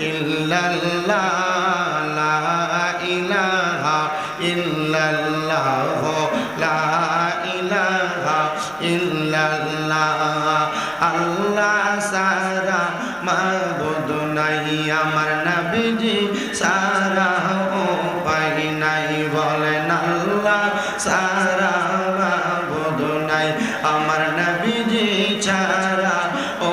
ইল্লাল্লাহ লা ইলাহা ইল্লাল্লাহ লা ইলাহা ইল্লাল্লাহ আল্লাহ সারা মাবুদ নাই আমার নবীজি সারা উপায় নাই বলেন আল্লাহ সারা মাবুদ নাই আমার নবীজি ছাড়া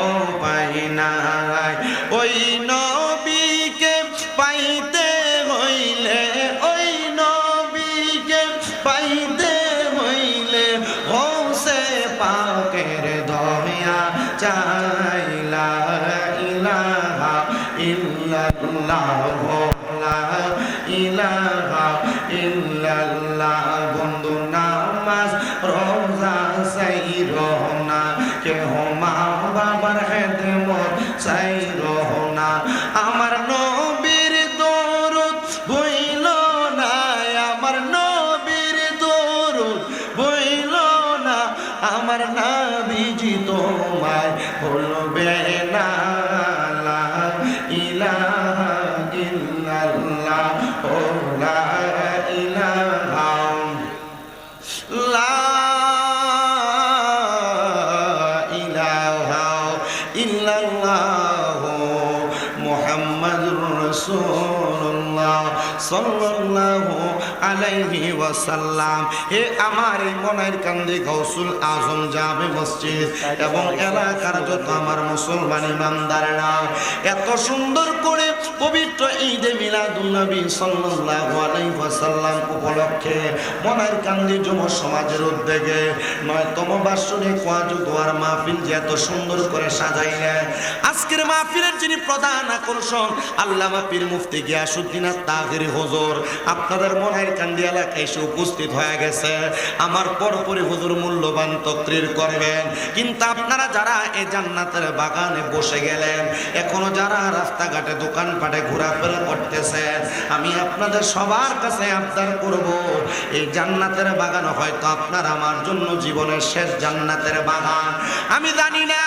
উপায় নাই ওই নবীকে পাইতে হইলে ওই নবীকে পাইতে হইলে হোসে পাকের দয়া চাইলা ইলাহা ইল্লাল্লাহ লা ইলাহা ইল্লাল্লাহ বন্ধু নামাজ রোজা সাইরো না কেহ মা বাবার খেদমত সাইরো না আমার নবীর দরুদ বইল না আমার নবীর দরুদ বইল না আমার নবীজি তোমায় ভুলবে না লা ইলাহা ইল্লাল্লাহ ও লা ইলাহা লা ইলাহা ইল্লাল্লাহ মুহাম্মাদুর রাসূলুল্লাহ সাল্লাল্লাহু আলাইহি ওয়াসাল্লাম। হে আমার এই মনের কান্দি গাউসুল আজম জামে মসজিদ এবং এলাকার যত আমার মুসলমান ইমানদাররা এত সুন্দর করে পবিত্র ঈদে মিলাদুন নবী সাল্লাল্লাহু আলাইহি ওয়াসাল্লাম উপলক্ষে মনের কান্দি যুব সমাজের উদ্যোগে ৯তম বার্ষিক ওয়াজ ও দোয়ার মাহফিল যে এত সুন্দর করে সাজাইলেন। আজকের মাহফিলের যিনি প্রধান আকর্ষণ আল্লামা পীর মুফতি গিয়াসউদ্দিন আত-তাহেরী হুজুর আপনাদের মনের কান্দি এলাকায় এসে উপস্থিত হয়ে গেছে। আমার পরপরই হুজুর মূল্যবান তাকরীর করবেন, কিন্তু আপনারা যারা এই জান্নাতের বাগানে বসে গেলেন, এখনো যারা রাস্তাঘাটে দোকানপাটে ঘোরাফেরা করতেছেন, আমি আপনাদের সবার কাছে আবদার করব, এই জান্নাতের বাগান হয়তো আপনার আমার জন্য জীবনের শেষ জান্নাতের বাগান। আমি জানি না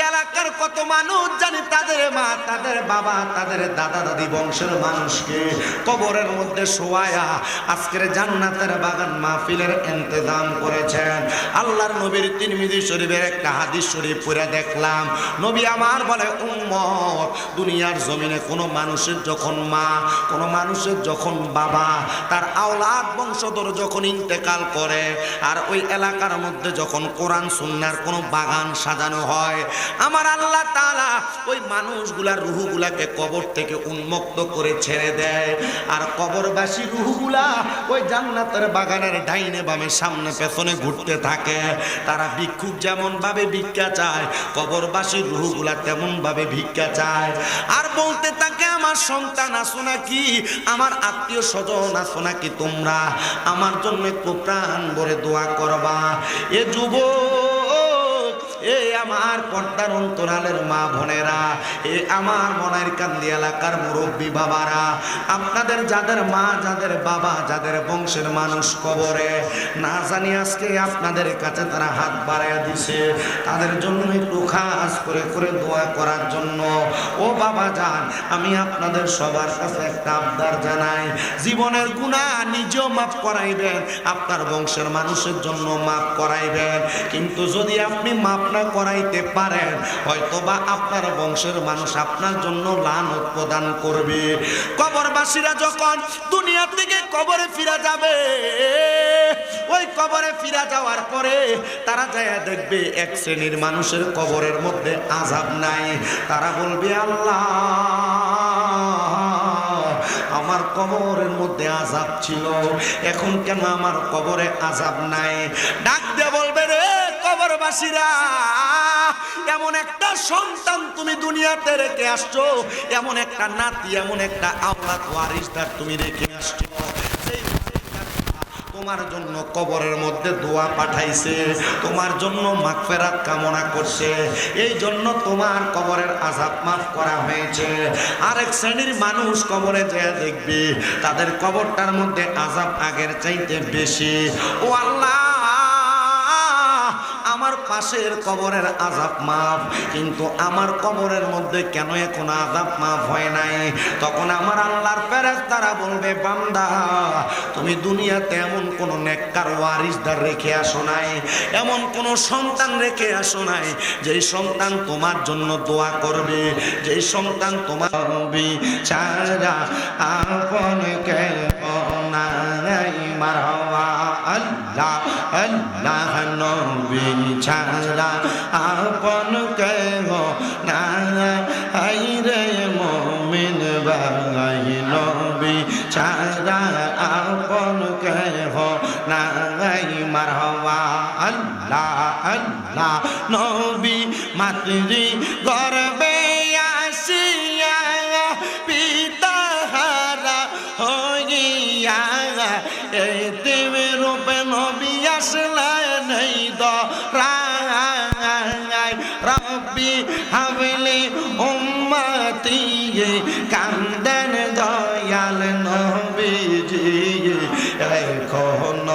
এলাকার কত মানুষ জানি তাদের মা, তাদের বাবা, তাদের দাদা দাদি বংশের মানুষকে কবরের মধ্যে শোয়ায়া আজকের জান্নাতের বাগান মাহফিলের ইন্তজাম করেছেন। আল্লাহর নবীর তিরমিজি শরীফের একটা হাদিস শরীফ পড়ে দেখলাম, নবী আমার বলে উম্মত দুনিয়ার জমিনে কোনো মানুষের যখন মা, কোনো মানুষের যখন বাবা, তার আওলাদ বংশধর যখন ইন্তেকাল করে আর ওই এলাকার মধ্যে যখন কোরআন সুন্নাহর কোনো বাগান সাজানো হয়, আমার আল্লাহ তাআলা ওই মানুষগুলার রূহগুলাকে কবর থেকে উন্মুক্ত করে ছেড়ে দেয়, আর কবরবাসী রূহগুলা ওই জান্নাতের বাগানের ডাইনে বামে সামনে পেছনে ঘুরতে থাকে। তারা ভিক্ষুক যেমন ভাবে ভিক্ষা চায়, কবরবাসী রূহগুলা তেমন ভাবে ভিক্ষা চায়, আর বলতে থাকে আমার সন্তান আছো নাকি, আমার আত্মীয় স্বজন আছো নাকি, তোমরা আমার জন্য একটু প্রাণ ভরে দোয়া করবা। এ যুবক, এ আমার পর্দার অন্তরালের মা বোনেরা, এ আমার মনের কান্দি এলাকার মুরব্বী বাবারা, আপনাদের যাদের মা, যাদের বাবা, যাদের বংশের মানুষ কবরে, না জানি আজকে আপনাদের কাছে তারা হাত বাড়াইয়া দিছে, তাদের জন্য একটু খাস করে করে দোয়া করার জন্য। ও বাবা যান, আমি আপনাদের সবার কাছে একটা আবদার জানাই, জীবনের গুনাহ নিজেও মাফ করাইবেন, আপনার বংশের মানুষের জন্য মাফ করাইবেন, কিন্তু যদি আপনি মাফ না করাইতে পারেন, হয়তোবা আপনার বংশের মানুষ আপনার জন্য লানত প্রদান করবে। কবরবাসীরা যখন দুনিয়া থেকে কবরে ফিরে যাবে, ওই কবরে ফিরে যাওয়ার পরে তারা যায় দেখবে এক শ্রেণীর মানুষের কবরের মধ্যে আযাব নাই। তারা বলবে, আল্লাহ আমার কবরের মধ্যে আযাব ছিল, এখন কেন আমার কবরে আযাব নাই? ডাক দিয়ে বলবে, রে কবরবাসীরা, এমন একটা সন্তান তুমি দুনিয়াতে রেখে আসছো, এমন একটা নাতি, এমন একটা আওলাদ ওয়ারিসদার তুমি রেখে আসছো, তোমার জন্য কবরের মধ্যে দোয়া পাঠাইছে, তোমার জন্য মাগফিরাত কামনা করছে, এই জন্য তোমার কবরের আযাব মাফ করা হয়েছে। আরেক শ্রেণীর মানুষ কবরে যেয়ে দেখবে তাদের কবরটার মধ্যে আযাব আগের চাইতে বেশি। ও আল্লাহ, আমার পাশের কবরের আযাব মাফ, কিন্তু আমার কবরের মধ্যে কেন এখন আযাব মাফ হয় নাই? তখন আমার আল্লাহর ফেরেশতারা বলবে, বান্দা তুমি দুনিয়াতে এমন কোন নেককার ওয়ারিসদার রেখে আসো নাই, এমন কোন সন্তান রেখে আসো নাই যেই সন্তান তোমার জন্য দোয়া করবে, যেই সন্তান তোমার ছাড়া আপন কে নাই। মারহাবা আল্লাহ আল্লাহ নবী ছাড়া আপন কে নাই রে মুমিন ভাই, নবী ছাড়া আপন কে নাই। মারহাবা আল্লাহ আল্লাহ নবী মাতৃ গর্বে আসিয়া পিতাহারা হইয়া এতিম রূপে নবী আসলেন এই দরায়। রব্বি হাবলি উম্মতি কান্দেন দয়াল নবীজি, এখন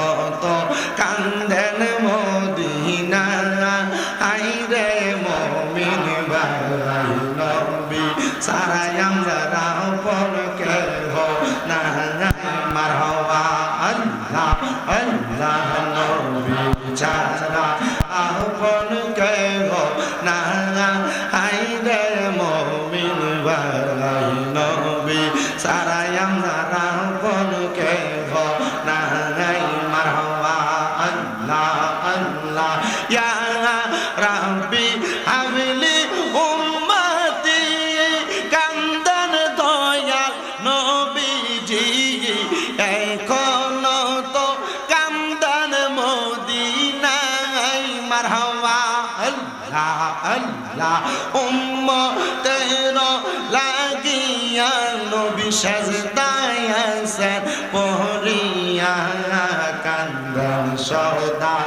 তো কান্দেন মদিনা আইরে মুমিন ভাই, নবী সারা আমরা আপন কে নাই। মারহাবা আল্লাহ আল্লাহ নবী ছাড়া আপন কে নাই রে মুমিন ভাই, নবী সারা আমরা আপন কে নাই। মারহাবা আল্লাহ আল্লাহ ইয়া রাব্বি হাবলি উম্মতি কান্দেন দয়াল নবীজি, এখন তো কান্দেন মদিনায়। মারহাবা আল্লাহ আল্লাহ উম্মতের লাগিয়া নবী সাজদায় আছেন পড়িয়া কান্দেন সদা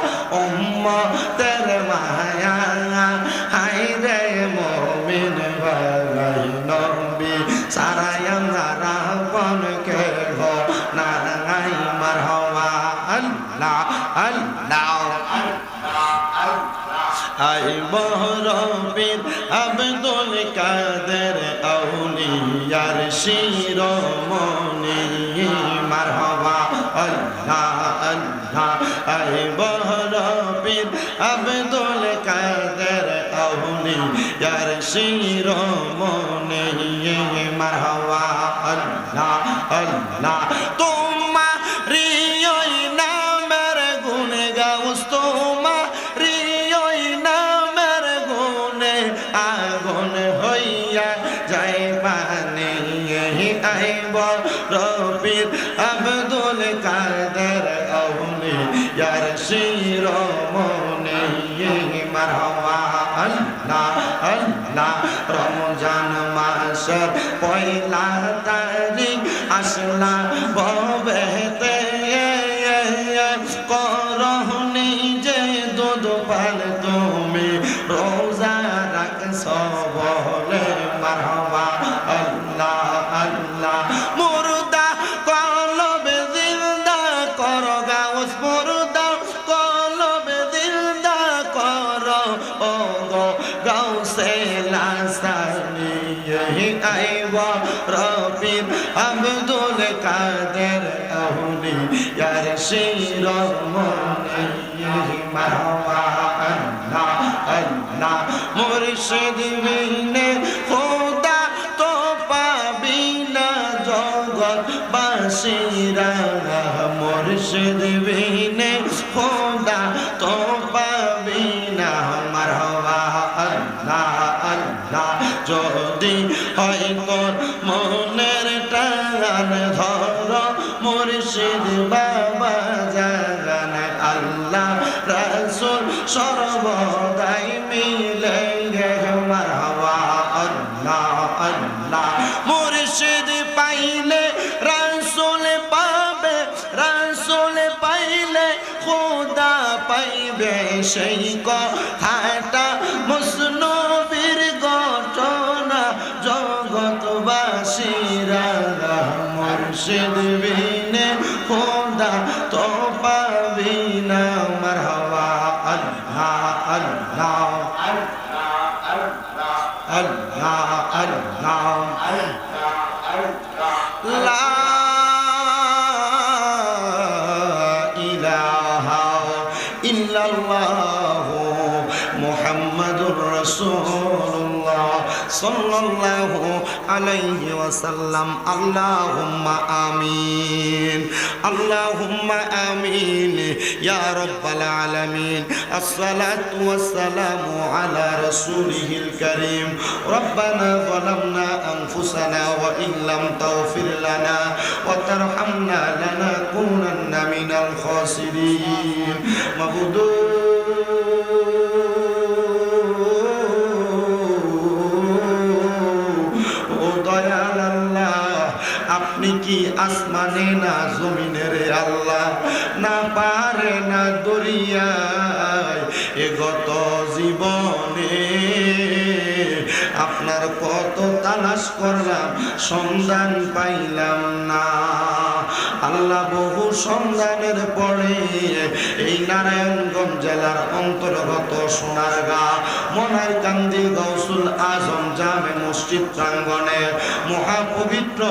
উম্মতের মায়া হায়রে মুমিন ভাই, নবী সারা আমরা আপন কে নাই। মারহাবা আল্লাহ আল্লাহ আই বহরবীর আব্দুল কাদের আউলিয়ার শিরোমণি। মারহাবা আল্লাহ আল্লাহ আই বহরবীর আব্দুল কাদের আউলিয়ার শিরোমণি। মারহাবা আল্লাহ আল্লাহ তোমারি ওই নামের গুণে গাউস, তোমারি ওই নামের গুণে আগুন হইয়া যায় পানি। আইব রবির আব্দুল কাদের আউলিয়ার শিরোমণি। মারহাবা আল্লাহ আল্লাহ রমজান মাসের পয়লা তারিখ আসলা ভবেতে করহনি যে দুধ পাল তুমি রোজা রাখছ বলে। মারহাবা আল্লাহ আল্লাহ মুর্দা কলবে জিন্দা কর গাউস, মুর্দা কলবে জিন্দা কর ও গো গাউসে লাসানি। আইব রবির আব্দুল কাদের আউলিয়ার শিরোমণি। মারহাবা আল্লাহ আল্লাহ মুর্শিদ বিনে খোদা তো পাবি না জগৎবাসীরা, মুর্শিদ বিনে খোদা তো পাবি না। মারহাবা আল্লাহ আল্লাহ যদি হয় তোর মনের টান ধর মুর্শিদ বাবা জাগান, আল্লাহ রাসূল সর্বদাই মিলে গে। মারহাবা আল্লাহ আল্লাহ মুর্শিদ পাইলে রাসূল পাবে, রাসূল পাইলে খোদা পাইবে, সেই কথাটা মুসনবীর ঘটনা জগৎবাসীরা। মুর্শিদ বিনে খোদা তো পাবি না। মারহাবা আল্লাহ আল্লাহ লা ইলাহা ইল্লাল্লাহু মুহাম্মাদুর রাসূলুল্লাহ সাল্লাল্লাহু আলাইহি ওয়াসাল্লাম। আল্লাহুম্মা আমিন, আল্লাহুম্মা আমিন ইয়া রাব্বাল আলামিন। আসসালাতু ওয়াসসালামু আলা রাসূলিহিল কারীম। রব্বানা যালামনা আনফুসানা ওয়া ইন লাম তাগফির লানা ওয়া তারহামনা লানাকুনান্না মিনাল খাসিরিন। মাবুদ আপনি কি আসমানে না জমিনের আল্লাহ, না পারে না দরিয়ায়, এ গত জীবনে আপনার কত তালাশ করলাম সন্ধান পাইলাম না। আল্লাহ বহু সন্ধানের পরে এই নারায়ণগঞ্জ জেলার অন্তর্গত সোনারগাঁ মনারকান্দি গাউসুল আজম জামে মসজিদ প্রাঙ্গণে মহাপবিত্র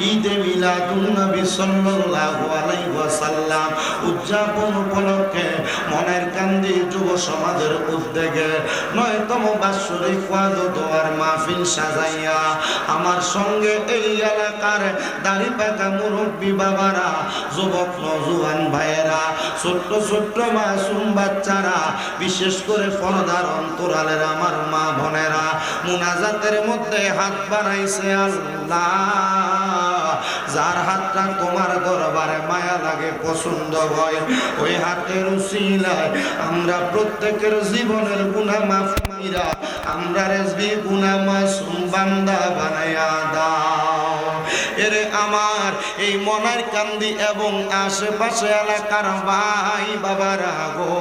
ঈদে মিলাদুন নবী সাল্লাল্লাহু আলাইহি ওয়াসাল্লাম উদযাপন উপলক্ষে মনারকান্দি যুব সমাজের উদ্যোগে ৯তম বাৎসরিক ওয়াজ ও দোয়ার মাহফিল সাজাইয়া আমার সঙ্গে এই এলাকার দাড়ি পাকা মুরব্বী বাবারা, যুবক নওজোয়ান ভাইয়েরা, ছোট্ট ছোট্ট মাসুম বাচ্চারা, বিশেষ করে পর্দার অন্তরালের আমার মা বোনেরা মুনাজাতের মধ্যে হাত বাড়াইছে। আল্লাহ, যার হাতটা তোমার দরবারে মায়া লাগে, পছন্দ হয়, ওই হাতের উসিলায় আমরা প্রত্যেকের জীবনের গুনাহ মাফ কইরা আমরা রেজবি গুনাহ মাসুম বান্দা বানায়া দাও। এরে আমার এই মনারকান্দি এবং আশেপাশে এলাকার ভাই বাবারা গো,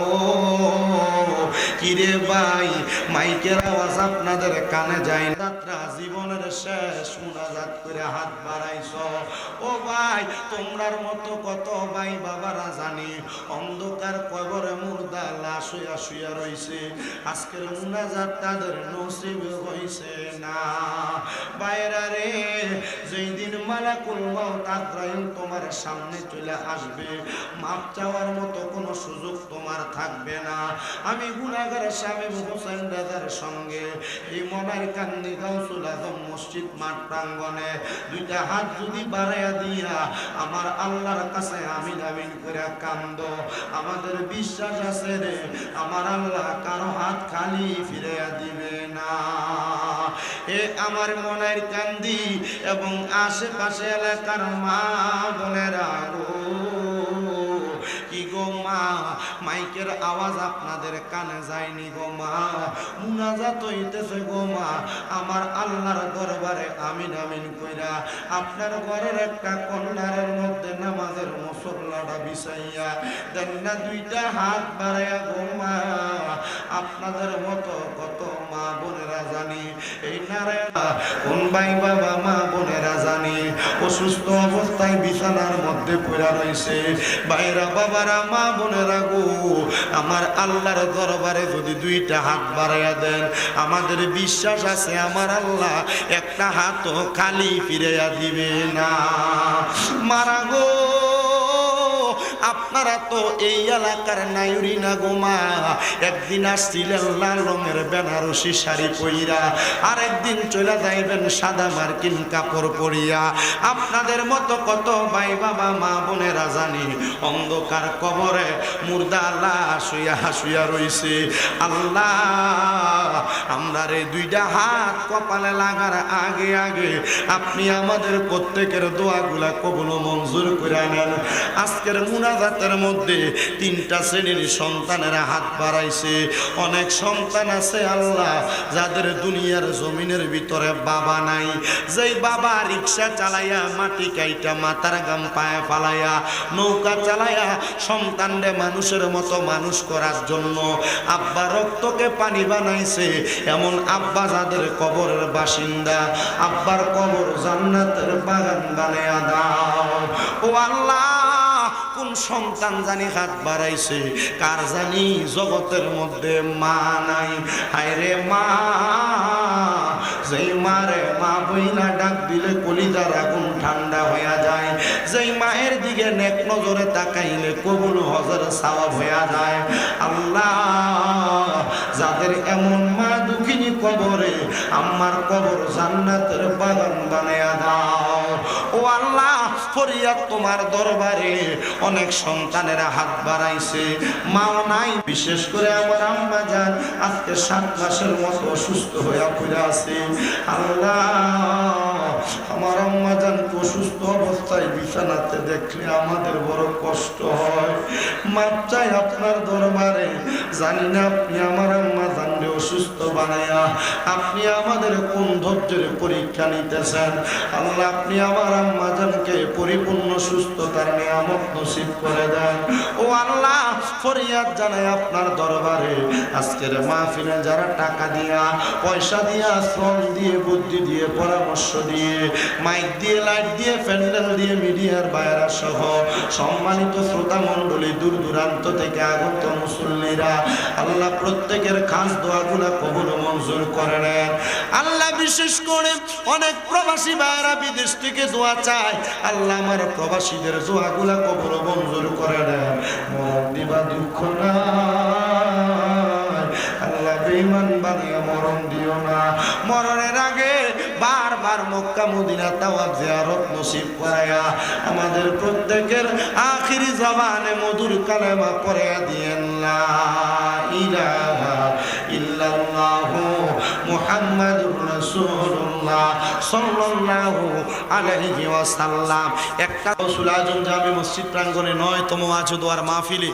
কিরে ভাই, মাইকের আওয়াজ আপনাদের কানে যায় না? যাত্রা জীবনের শেষ মুনাজাত করে হাত বাড়াইছো। ও ভাই, তোমরার মতো কত ভাই বাবারা জানি অন্ধকার কবরে মুর্দা লাশ হইয়া শুইয়া রইছে, আজকের মুনাজাত তাদের নসিব হইছে না। বাইরা রে, যেই দিন মালাকুল মউত আজরাইল তোমার সামনে চলে আসবে, মাপ চাওয়ার মতো কোনো সুযোগ তোমার থাকবে না। আমি গুনাহগার শামীম হোসেন রাজার সঙ্গে এই মনারকান্দি গাউসুল আজম মসজিদ মাঠ প্রাঙ্গণে দুইটা হাত যদি বাড়াইয়া দিয়া আমার আল্লাহর কাছে আমিন আমিন করে কান্দ, আমাদের বিশ্বাস আছে রে আমার আল্লাহ কারো হাত খালি ফিরাইয়া দিবে না। এ আমার মনারকান্দি এবং আশেপাশে এলাকার মা বোনেরা গো, কি গো মা, মাইকের আওয়াজ আপনাদের কানে যায়নি গো মা, মুনাজাত হইতেছে গো মা, আমার আল্লাহর দরবারে আমিন আমিন কইরা আপনার ঘরের একটা কর্নারের মধ্যে নামাজের মুসল্লাটা বিছাইয়া দেন না দুইটা হাত বাড়াইয়া গো মা। আপনাদের মতো কত মা বোনেরা জানি এই নারায়ণ কোন ভাই বাবা মা বোনেরা জানি অসুস্থ অবস্থায় বিছানার মধ্যে পড়ে রয়েছে। ভাইরা বাবারা মা বোনেরা গো, আমার আল্লাহর দরবারে যদি দুইটা হাত বাড়াইয়া দেন, আমাদের বিশ্বাস আছে আমার আল্লাহ একটা হাতও খালি ফিরাইয়া দিবে না। মারা গো, আপনারা তো এই এলাকার নায়ুরি না গোমা, একদিন আসছিলেন লাল রঙের বেনারসি শাড়ি পইরা, আর একদিন চলে যাইবেন সাদা মার্কিন কাপড় পরিয়া। আপনাদের মতো কত ভাই বাবা মা বোনেরা জানি অন্ধকার কবরে মুর্দা লাশ শুইয়া শুইয়া রইছে। আল্লাহ, আমরা রে দুইটা হাত কপালে লাগার আগে আগে আপনি আমাদের প্রত্যেকের দোয়াগুলা কবুল মঞ্জুর করে নেন। আজকের মুনাজাতের মধ্যে তিনটা শ্রেণীর সন্তানেরা হাত বাড়াইছে। অনেক সন্তান আছে আল্লাহ যাদের দুনিয়ার জমিনের ভিতরে বাবা নাই, যেই বাবা রিক্সা চালাইয়া মাটি কাইটা মাথার গাম পায়ে ফালাইয়া নৌকা চালাইয়া সন্তানরে মানুষের মতো মানুষ করার জন্য আব্বা রক্তকে পানি বানাইছে, এমন আব্বা যাদের কবরের বাসিন্দা, আব্বার কবর জান্নাতের বাগান বানাইয়া দাও। ও আল্লাহ, কোন সন্তান জানি হাত বাড়াইছে, কার জানি জগতের মধ্যে মা নাই। হায় রে মা, যেই মারে মা বইনা ডাক দিলে কলিজার আগুন ঠান্ডা হইয়া যায়, যেই মায়ের দিকে নেক নজরে তাকাইলে কবুল হজের সওয়াব হইয়া যায়। আল্লাহ, যাদের এমন মা দুঃখিনী কবরে, আমার কবর জান্নাতের বাগান বানায়া দাও। ও আল্লাহ, ফরিয়াদ তোমার দরবারে। অনেক সন্তানেরা হাত বাড়াইছে, মাও নাই। বিশেষ করে আমার আম্মা জান আজকে 7 মাসের মতো অসুস্থ হয়ে পড়ে আছে। আল্লাহ, আমার আম্মা জান অসুস্থ অবস্থায় বিছানাতে দেখলে আমাদের বড় কষ্ট হয়। মাপ চাই আপনার দরবারে। জানি না আপনি আমার আম্মা জানলে অসুস্থ বানায়া আপনি আমাদের কোন ধৈর্যের পরীক্ষা নিতেছেন। আল্লাহ, আপনি আমার আম্মা জানকে পরিপূর্ণ সুস্থতার নিয়ামত নসিব করে দেন। ও আল্লাহ, ফরিয়াদ জানাই আপনার দরবারে। আজকের মাহফিলে যারা টাকা দিয়া, পয়সা দিয়া, শ্রম দিয়ে, বুদ্ধি দিয়ে, পরামর্শ দিয়ে, মাইক দিয়ে, লাইট দিয়ে, প্যান্ডেল দিয়ে, মিডিয়ার বাইরা সহ সম্মানিত শ্রোতা মণ্ডলী, দূর দূরান্ত থেকে আগত মুসল্লিরা, আল্লাহ প্রত্যেকের খাস দোয়াগুলা কবুল মঞ্জুর করে নেন। আল্লাহ, বিশেষ করে অনেক প্রবাসী ভাইরা বিদেশ থেকে দোয়া চায়। আল্লাহ, আমার প্রবাসীদের দোয়াগুলা কবুল মঞ্জুর করে নেন। মরণ দিবা দুঃখ না, আল্লাহ বেঈমান বানিয়ে মরণ দিও না। মরণের আগে বারবার মক্কা মদিনা তাওয়াফ জিয়ারত নসিব করায়া আমাদের প্রত্যেকের আখিরি জবানে মধুর কালেমা পড়ায়া দিয়েন, লা ইলাহা ইল্লাল্লাহু মুহাম্মাদুর রাসূলুল্লাহ সাল্লাল্লাহু আলাইহি ওয়াসাল্লাম। একটা রাসূল আজম জামে মসজিদ প্রাঙ্গণে 9তম ওয়াজ দোয়ার মাহফিলে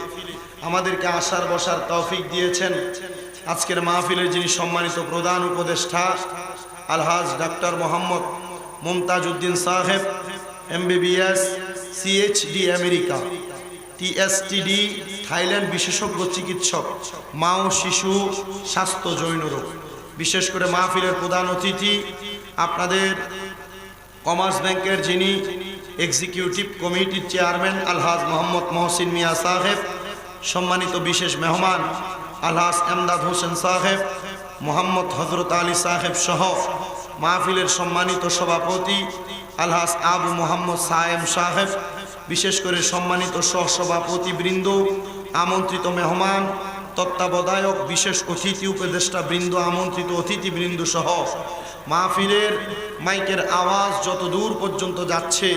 আমাদেরকে আসার বসার তৌফিক দিয়েছেন। আজকের মাহফিলের যিনি সম্মানিত প্রধান উপদেষ্টা আলহাজ ডাক্তার মোহাম্মদ মুমতাজ উদ্দিন সাহেব, MBBS, CHD America, TSTD Thailand বিশেষজ্ঞ চিকিৎসক, মা ও শিশু স্বাস্থ্য জৈন রোগ। বিশেষ করে মাহফিলের প্রধান অতিথি আপনাদের কমার্স ব্যাংকের যিনি এক্সিকিউটিভ কমিটির চেয়ারম্যান আলহাজ মোহাম্মদ মহসিন মিয়া সাহেব, সম্মানিত বিশেষ মেহমান আলহাজ এমদাদ হোসেন সাহেব, মোহাম্মদ হজরত আলী সাহেব সহ মাহফিলের সম্মানিত সভাপতি আলহাজ আবু মোহাম্মদ সায়েম সাহেব, বিশেষ করে সম্মানিত সহসভাপতি বৃন্দ, আমন্ত্রিত মেহমান, তত্ত্বাবধায়ক, বিশেষ অতিথি উপদেষ্টা বৃন্দ, আমন্ত্রিত অতিথিবৃন্দ সহ মাহফিলের মাইকের আওয়াজ যত দূর পর্যন্ত যাচ্ছে,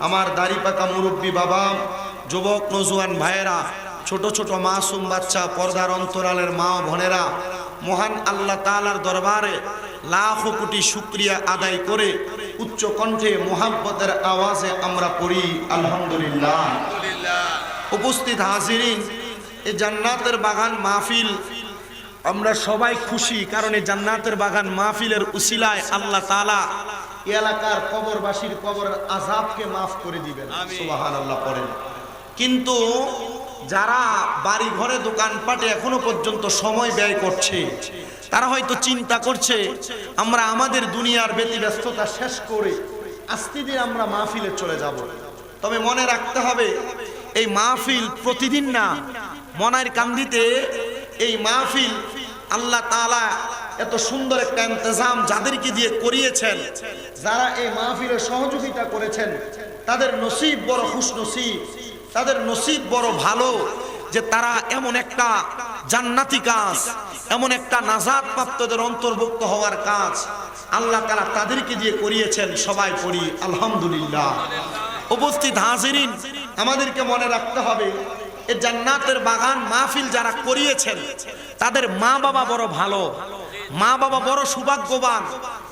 আমার দাড়িপাকা মুরব্বী বাবা, যুবক নজওয়ান ভাইয়েরা, ছোট ছোট মাসুম বাচ্চা, পর্দার অন্তরালের মা বোনেরা, মহান আল্লাহ তাআলার দরবারে লাখো কোটি শুকরিয়া আদায় করে উচ্চ কণ্ঠে মোহাব্বতের আওয়াজে আমরা পড়ি আলহামদুলিল্লাহ। উপস্থিত হাজিরিন, এই জান্নাতের বাগান মাহফিল আমরা সবাই খুশি, কারণ এই জান্নাতের বাগান মাহফিলের উসিলায় আল্লাহ তাআলা এলাকার কবরবাসীর কবরের আযাবকে মাফ করে দিবেন, সুবহানাল্লাহ পড়েন। কিন্তু যারা বাড়ি ঘরে দোকানপাটে এখনো পর্যন্ত সময় ব্যয় করছে, তারা হয়তো চিন্তা করছে আমরা আমাদের দুনিয়ার ব্যতিব্যস্ততা শেষ করে আস্তে ধীরে আমরা মাহফিলে চলে যাব। তবে মনে রাখতে হবে, এই মাহফিল প্রতিদিন না। মনের কান্দিতে এই মাহফিল আল্লাহ তাআলা এত সুন্দর একটা ইন্তজাম যাদেরকে দিয়ে করিয়েছেন, যারা এই মাহফিলে সহযোগিতা করেছেন, তাদের নসিব বড় খুশনসিব, তাদের নসিব বড় ভালো যে তারা এমন একটা জান্নাতি কাজ, এমন একটা নাজাত প্রাপ্তদের অন্তর্ভুক্ত হওয়ার কাজ আল্লাহ তাআলা তাদেরকে দিয়ে করিয়েছেন। সবাই পড়ি আলহামদুলিল্লাহ। উপস্থিত হাজিরিন, আমাদেরকে মনে রাখতে হবে, এই জান্নাতের বাগান মাহফিল যারা করিয়েছেন তাদের মা বাবা বড় ভালো, মা বাবা বড় সৌভাগ্যবান,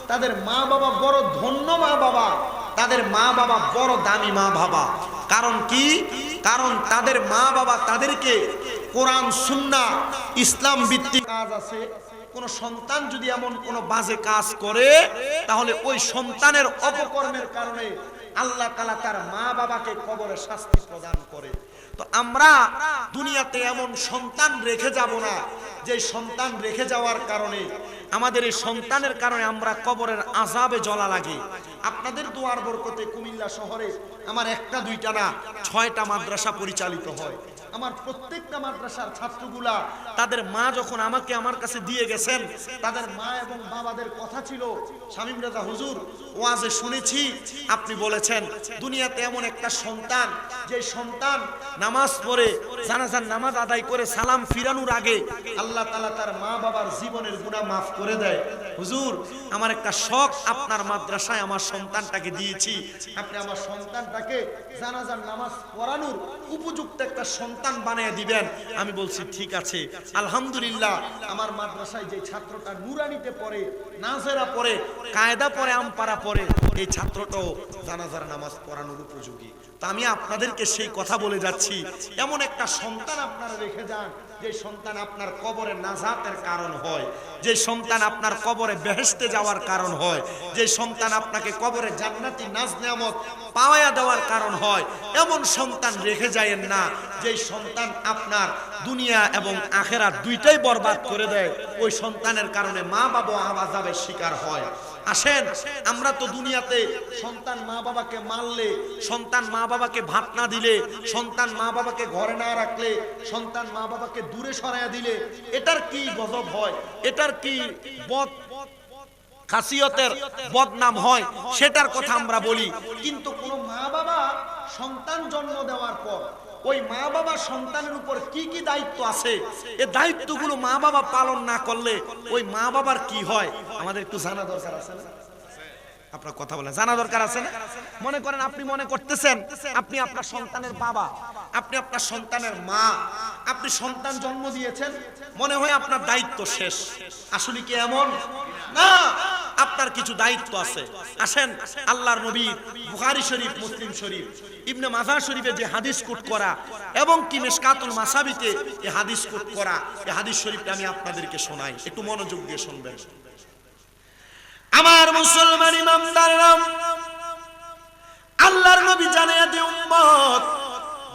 তাদের মা বাবা বড় ধন্য মা বাবা, তাদের মা বাবা বড় দামি মা বাবা। কারণ কি? কারণ তাদের মা বাবা তাদেরকে কোরআন সুন্নাহ ইসলাম ভিত্তিক কাজ আছে। কোন সন্তান যদি এমন কোন বাজে কাজ করে, তাহলে ওই সন্তানের অপকর্মের কারণে আল্লাহ তাআলা তার মা বাবাকে কবরে শাস্তি প্রদান করে। তো আমরা দুনিয়াতে এমন সন্তান রেখে যাব না যে সন্তান রেখে যাওয়ার কারণে আমাদের এই সন্তানের কারণে আমরা কবরের আযাবে জ্বলা লাগে। আপনাদের দোয়ার বরকতে কুমিল্লা শহরে আমার একটা দুইটা না 6টা মাদ্রাসা পরিচালিত হয়। আমার প্রত্যেকটা মাদ্রাসার ছাত্রগুলা তাদের মা যখন আমাকে আমার কাছে দিয়ে গেছেন, তাদের মা এবং বাবাদের কথা ছিল, শামীম রাজা হুজুর ওয়াজে শুনেছি আপনি বলেছেন দুনিয়াতে এমন একটা সন্তান, যে সন্তান নামাজ পড়ে জানাজার নামাজ আদায় করে সালাম ফিরানোর আগে আল্লাহ তাআলা তার মা বাবার জীবনের গুনাহ মাফ করে দেয়। হুজুর আমার একটা শখ, আপনার মাদ্রাসায় আমার সন্তানটাকে দিয়েছি, আপনি আমার সন্তানটাকে জানাজার নামাজ পড়ানোর উপযুক্ত একটা সন্তান বানিয়ে দিবেন। আমি বলছি ঠিক আছে। আলহামদুলিল্লাহ আমার মাদ্রাসায় যে ছাত্রটা নুরানিতে পড়ে, নাজেরা পড়ে, কায়দা পড়ে, আমপারা পড়ে, এই ছাত্রটাও জানাজার নামাজ পড়ানোর উপযোগী। তা আমি আপনাদেরকে সেই কথা বলে যাচ্ছি, এমন একটা সন্তান আপনারা রেখে যান যে সন্তান আপনার কবরে নাজাতের কারণ হয়, যে সন্তান আপনার কবরে বেহেশতে যাওয়ার কারণ হয়, যে সন্তান আপনাকে কবরে জান্নাতি নাজ নেয়ামত পাওয়া দেওয়ার কারণ হয়। এমন সন্তান রেখে যায়েন না যে সন্তান আপনার দুনিয়া এবং আখেরাত দুইটাই বরবাদ করে দেয়। ওই সন্তানের কারণে মা বাবা আযাবের শিকার হয়। আসেন, আমরা তো দুনিয়াতে সন্তান মা বাবাকে মারলে, সন্তান মা বাবাকে ভাত না দিলে, সন্তান মা বাবাকে ঘরে না রাখলে, সন্তান মা বাবাকে দূরে সরাইয়া দিলে এটার কি গজব হয়, এটার কি খাসিয়তের বদনাম হয়, সেটার কথা আমরা বলি। কিন্তু কোন মা বাবা সন্তান জন্ম দেওয়ার পর ওই মা বাবা সন্তানের উপর কি কি দায়িত্ব আছে, এই দায়িত্বগুলো মা বাবা পালন না করলে ওই মা বাবার কি হয় আমাদের একটু জানা দরকার আছে না? আপনার কথা বলে জানা দরকার আছে না? মনে করেন আপনি মনে করতেছেন আপনি আপনার সন্তানের বাবা, আপনি আপনার সন্তানের মা, আপনি সন্তান জন্ম দিয়েছেন, মনে হয় আপনার দায়িত্ব শেষ। আসলে কি এমন না? আপনার কিছু দায়িত্ব আছে। আসেন, আল্লাহর নবী বুখারী শরীফ, মুসলিম শরীফ, ইবনে মাজাহ শরীফে যে হাদিস কোট করা এবং কি মিশকাতুল মাসাবিতে এই হাদিস কোট করা, এই হাদিস শরীফটা আমি আপনাদেরকে শোনাই, একটু মনোযোগ দিয়ে শুনবেন। আমার মুসলমান ইমানদাররা, আল্লাহর নবী জানিয়ে দিয়ে উম্মত,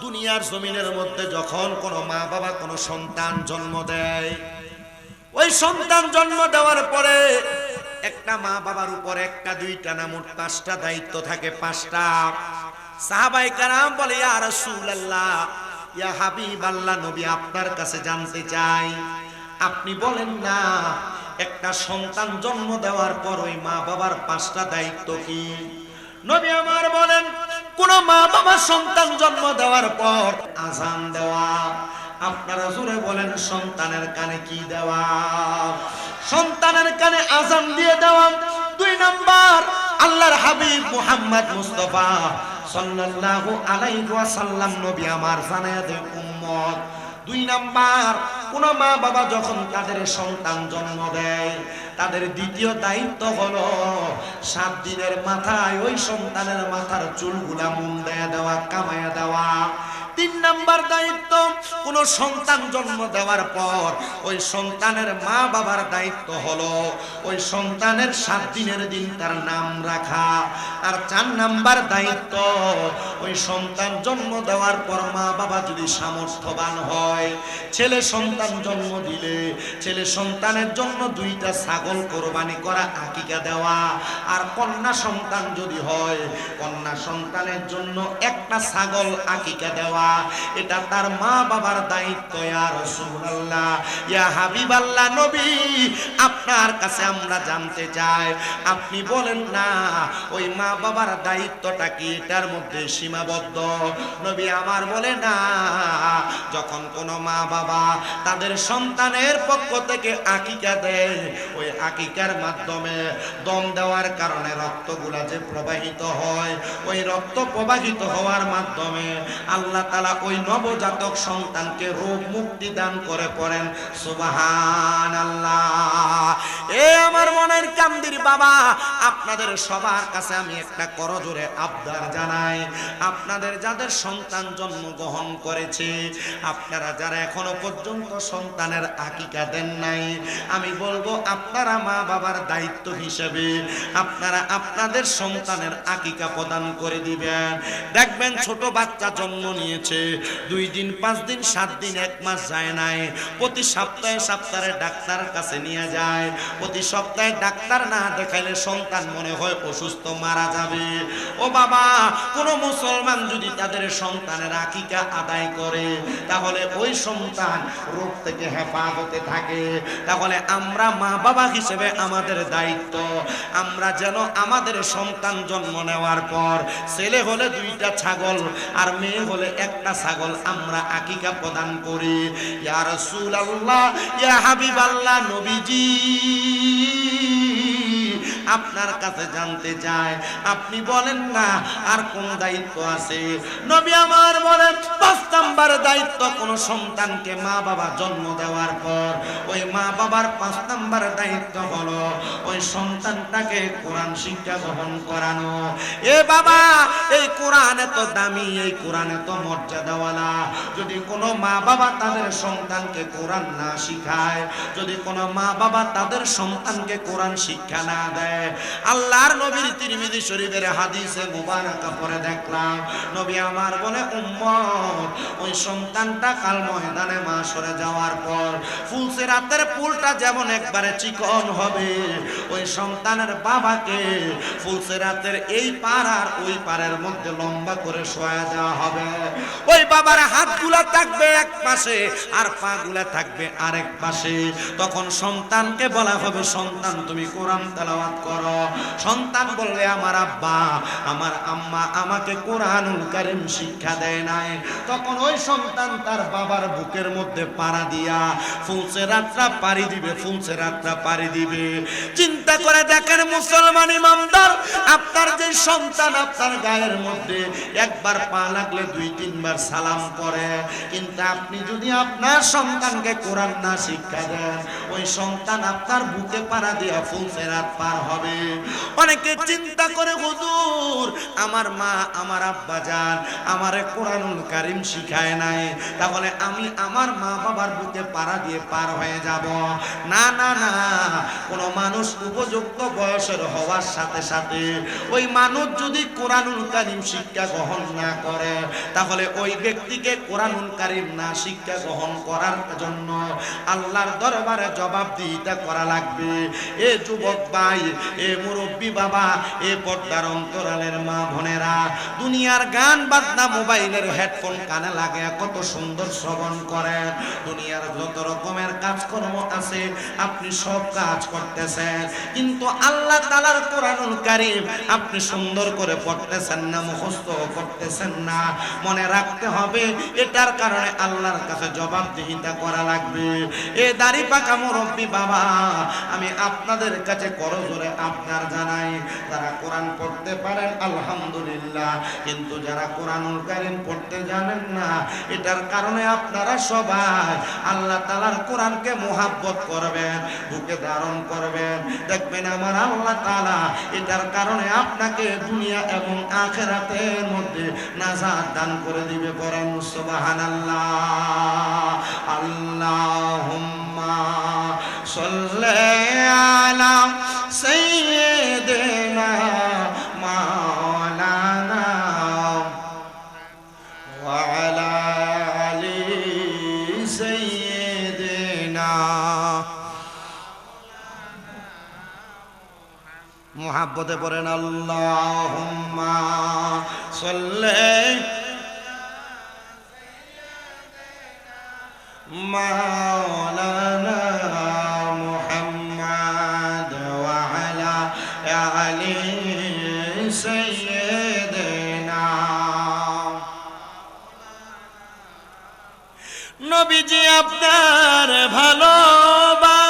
দুনিয়ার জমিনের মধ্যে যখন কোন মা বাবা কোন সন্তান জন্ম দেয়, ওই সন্তান জন্ম দেওয়ার পরে একটা মা বাবার উপর একটা দুইটা না মোট 5টা দায়িত্ব থাকে। 5টা। সাহাবায়ে কেরাম বলে ইয়া রাসূলুল্লাহ, ইয়া হাবিবাল্লাহ, নবী আপনার কাছে জানতে চাই, আপনি বলেন না একটা সন্তান জন্ম দেওয়ার পর ওই মা বাবার 5টা দায়িত্ব কি? নবী আমার বলেন, কোন মা বাবা সন্তান জন্ম দেওয়ার পর আযান দেওয়া। আপনারা জোরে বলেন, সন্তানের কানে কি দেওয়া? সন্তানের কানে আযান দিয়ে দেওয়া। 2 নাম্বার, আল্লাহর হাবিব মুহাম্মদ মুস্তাফা সাল্লাল্লাহু আলাইহি ওয়াসাল্লাম নবী আমার জানায়া দেন উম্মত, 2 নাম্বার, কোন মা বাবা যখন তাদের সন্তান জন্ম দেয় তাদের দ্বিতীয় দায়িত্ব হলো 7 দিনের মাথায় ওই সন্তানের মাথার চুলগুলা মুন্ডায়া দেওয়া, কামায়া দেওয়া। 3 নাম্বার দায়িত্ব, কোন সন্তান জন্ম দেওয়ার পর ওই সন্তানের মা বাবার দায়িত্ব হলো ওই সন্তানের 7 দিনের দিন তার নাম রাখা। আর 4 নাম্বার দায়িত্ব, ওই সন্তান জন্ম দেওয়ার পর মা বাবা যদি সামর্থ্যবান হয়, ছেলে সন্তান জন্ম দিলে ছেলে সন্তানের জন্য 2টা ছাগল কোরবানি করা, আকিকা দেওয়া। আর কন্যা সন্তান যদি হয়, কন্যা সন্তানের জন্য 1টা ছাগল আকিকা দেওয়া। এটা তার মা বাবার দায়িত্ব। ইয়া রাসূলুল্লাহ, ইয়া হাবিবাল্লাহ, নবী আপনার কাছে আমরা জানতে চাই, আপনি বলেন না ওই মা বাবার দায়িত্বটা কি এটার মধ্যে সীমাবদ্ধ? নবী আমার বলে না, যখন কোন মা বাবা তাদের সন্তানের পক্ষ থেকে আকিকা দেয়, ওই আকিকার মাধ্যমে দম দেওয়ার কারণে রক্তগুলা যে প্রবাহিত হয়, ওই রক্ত প্রবাহিত হওয়ার মাধ্যমে আল্লাহ তাআলা ওই নবজাতক সন্তানকে রোগ মুক্তি দান করে পড়েন সুবহানাল্লাহ। এ আমার মনের কামদির বাবা, আপনাদের সবার কাছে আমি একটা করজোরে আবদার জানাই, আপনাদের যাদের সন্তান জন্মগ্রহণ করেছে, আপনারা যারা এখনো পর্যন্ত সন্তানের আকিকা দেন নাই, আমি বলবো আপনারা মা বাবার দায়িত্ব হিসেবে আপনারা আপনাদের সন্তানের আকিকা প্রদান করে দিবেন। দেখবেন ছোট বাচ্চা জন্ম নিয়ে নিয়েছে, 2 দিন 5 দিন 7 দিন 1 মাস যায় নাই, প্রতি সপ্তাহে সপ্তাহে ডাক্তার কাছে নিয়ে যায়। প্রতি সপ্তাহে ডাক্তার না দেখাইলে সন্তান মনে হয় অসুস্থ, মারা যাবে। ও বাবা, কোন মুসলমান যদি তাদের সন্তানের আকিকা আদায় করে তাহলে ওই সন্তান রোগ থেকে হেফাজতে থাকে। তাহলে আমরা মা বাবা হিসেবে আমাদের দায়িত্ব, আমরা যেন আমাদের সন্তান জন্ম নেওয়ার পর ছেলে হলে 2টা ছাগল আর মেয়ে হলে 1টা ছাগল আমরা আকিকা প্রদান করি। ইয়া রাসূলুল্লাহ, ইয়া হাবিবাল্লাহ, নবীজি আপনার কাছে জানতে চাই, আপনি বলেন না আর কোন দায়িত্ব আছে? নবী আমার বলেন 5 নাম্বার দায়িত্ব কোন সন্তানকে মা বাবা জন্ম দেওয়ার পর ওই মা বাবার 5 নাম্বার দায়িত্ব হলো ওই সন্তানটাকে কোরআন শিক্ষা গ্রহণ করানো। এ বাবা, এই কোরআন এত দামি, এই কোরআন এত মর্যাদাওয়ালা, যদি কোনো মা বাবা তাদের সন্তানকে কোরআন না শিখায়, যদি কোনো মা বাবা তাদের সন্তানকে কোরআন শিক্ষা না দেয়, আল্লাহর নবীর তিরমিজি শরীফের হাদিসে মুবারাকা পড়ে দেখলাম নবী আমার বলে, উম্মত ওই সন্তানটা কাল ময়দানে মাশরে যাওয়ার পর ফুলসিরাতের পুলটা যেমন একবারে চিকন হবে, ওই সন্তানের বাবাকে ফুলসিরাতের এই পার আর ওই পারের মধ্যে লম্বা করে শোয়া দেওয়া হবে। ওই বাবার হাতগুলা থাকবে এক পাশে আর পাগুলা থাকবে আরেক পাশে। তখন সন্তানকে বলা হবে, সন্তান তুমি কোরআন তেলাওয়াত করো। সন্তান বললে, আমার আব্বা আমার আম্মা আমাকে কোরআনুল কারীম শিক্ষা দেয় নাই। তখন ওই সন্তান তার বাবার বুকের মধ্যে পাড়া দিয়া ফুলসিরাতটা পাড়ি দিবে, ফুলসিরাতটা পাড়ি দিবে। চিন্তা করে দেখেন মুসলমান ইমানদার, আপনার যে সন্তান আপনার গায়ের মধ্যে একবার পা লাগলে 2-3 বার সালাম করে, কিন্তু আপনি যদি আপনার সন্তানকে কোরআন না শিক্ষা দেন, ওই সন্তান আপনার বুকে পাড়া দিয়া ফুলসিরাত পার হবে। অনেকে চিন্তা করে, হুজুর আমার মা আমার আব্বা জান আমারে কোরআনুল কারীম শিখায় নাই, তাহলে আমি আমার মা বাবার বুকে পাড়া দিয়ে পার হয়ে যাব। না না না, কোন মানুষ উপযুক্ত বয়সের হওয়ার সাথে সাথে ওই মানুষ যদি কোরআনুল কারীম শিক্ষা গ্রহণ না করে, তাহলে ওই ব্যক্তিকে কোরআনুল কারীম না শিক্ষা গ্রহণ করার জন্য আল্লাহর দরবারে জবাবদিহিতা করা লাগবে। এ যুবক ভাই, এ মুরব্বী বাবা, এ পর্দার অন্তরালের মা বোনেরা, দুনিয়ার গান বাজনা মোবাইলের হেডফোন কানে লাগে কত সুন্দর শ্রবণ করেন, দুনিয়ার যত রকমের কাজকর্ম আছে আপনি সব কাজ করতেছেন, কিন্তু আল্লাহ তাআলার কোরআনুল কারীম আপনি সুন্দর করে পড়তেছেন না, মুখস্থ করতেছেন না। মনে রাখতে হবে, এটার কারণে আল্লাহর কাছে জবাবদিহিতা করা লাগবে। এ দাড়ি পাকা মুরব্বী বাবা, আমি আপনাদের কাছে করজোরে আপনার জানাই, যারা কোরআন পড়তে পারেন আলহামদুলিল্লাহ, কিন্তু যারা কোরআনুল কারীম পড়তে জানেন না, এটার কারণে আপনারা সবাই আল্লাহ তাআলার কোরআনকে মুহাব্বত করবেন, বুকে ধারণ করবেন। দেখবেন আমার আল্লাহ তাআলা এটার কারণে আপনাকে দুনিয়া এবং আখিরাতের মধ্যে নাজাত দান করে দিবে। পড়েন সুবহানাল্লাহ। আল্লাহুম্মা সাল্লি আলা সাইয়্যিদিনা মাওলানা ওয়া আলা আলি সাইয়্যিদিনা। মুহাব্বতে পড়েন আল্লাহুম্মা সাল্লি মাওলানা মুহাম্মদ ওয়া আলা আলি সাইয়্যিদিনা। নবীজি আপনার ভালোবাসায়